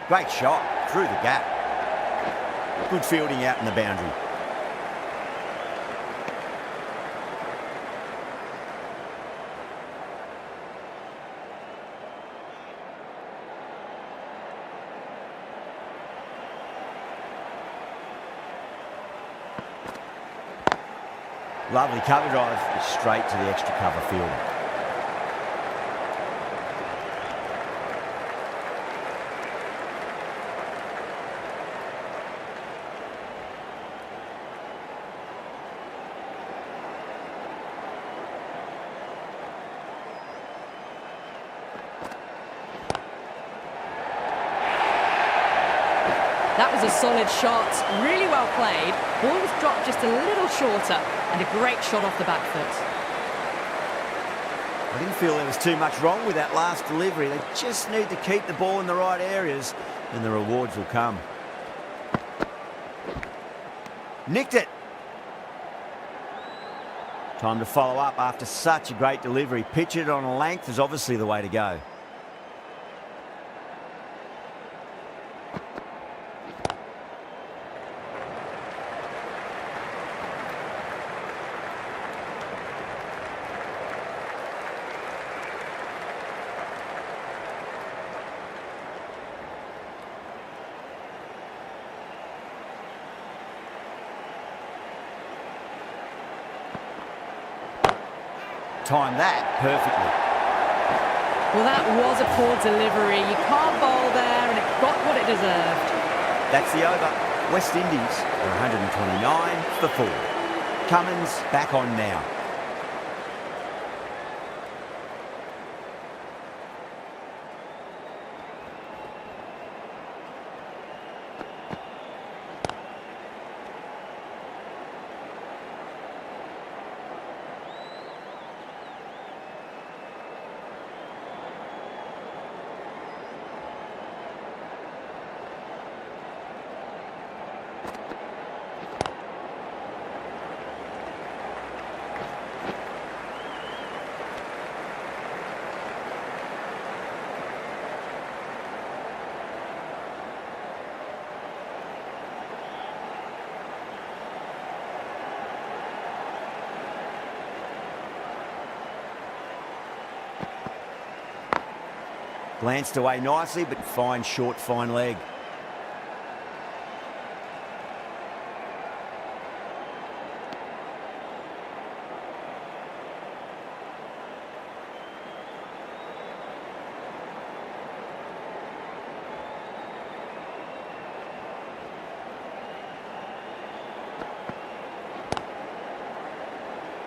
Great shot through the gap. Good fielding out in the boundary. Lovely cover drive, straight to the extra cover fielder. That was a solid shot, really well played. Ball was dropped just a little shorter and a great shot off the back foot. I didn't feel there was too much wrong with that last delivery. They just need to keep the ball in the right areas and the rewards will come. Nicked it. Time to follow up after such a great delivery. Pitch it on a length is obviously the way to go. Timed that perfectly. Well, that was a poor delivery. You can't bowl there, and it got what it deserved. That's the over. West Indies are 129 for 4. Cummins back on now. Glanced away nicely, but fine short, fine leg.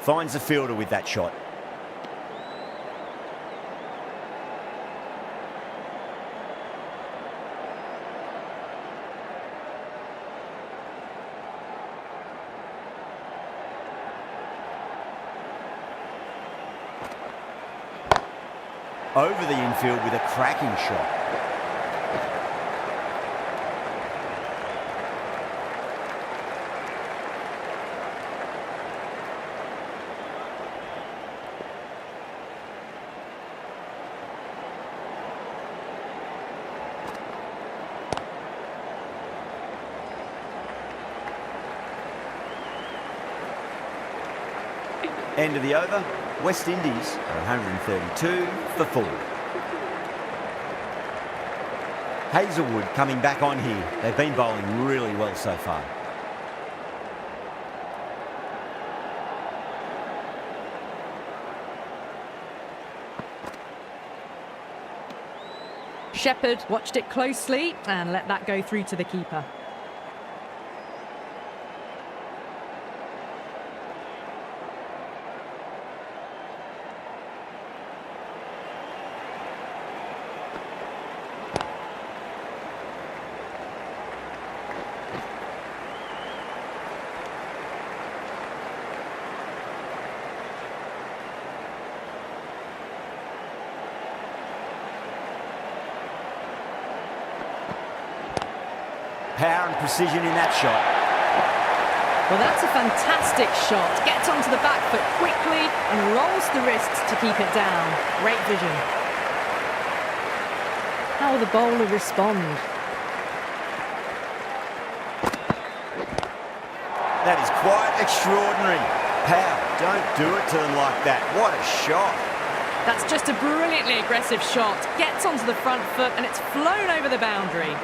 Finds the fielder with that shot. Over the infield with a cracking shot. End of the over. West Indies are 132 for 4. Hazelwood coming back on here. They've been bowling really well so far. Shepherd watched it closely and let that go through to the keeper. Power and precision in that shot. Well, that's a fantastic shot. Gets onto the back foot quickly and rolls the wrists to keep it down. Great vision. How will the bowler respond? That is quite extraordinary. Power, don't do it to them like that. What a shot. That's just a brilliantly aggressive shot. Gets onto the front foot and it's flown over the boundary.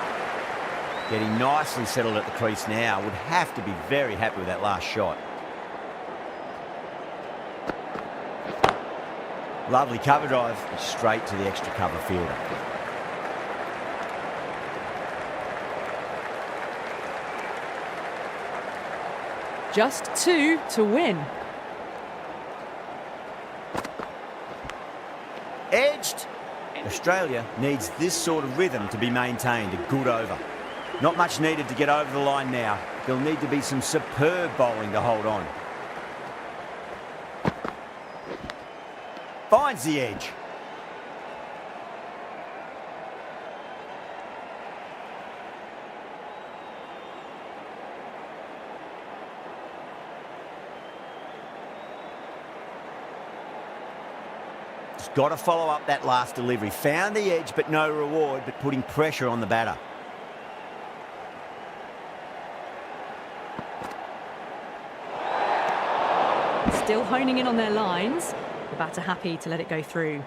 Getting nicely settled at the crease now. Would have to be very happy with that last shot. Lovely cover drive, straight to the extra cover fielder. Just 2 to win. Edged. Australia needs this sort of rhythm to be maintained. A good over. Not much needed to get over the line now. There'll need to be some superb bowling to hold on. Finds the edge. Just got to follow up that last delivery. Found the edge, but no reward, but putting pressure on the batter. Still honing in on their lines. The batter happy to let it go through.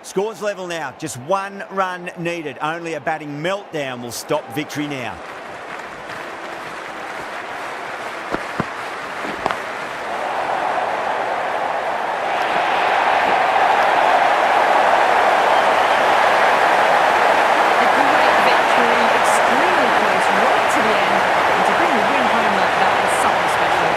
Scores level now. Just 1 run needed. Only a batting meltdown will stop victory now. A great victory, extremely close, right to the end. And to bring the win home like that is something special.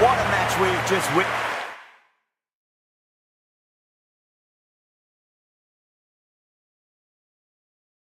What a match we've just witnessed.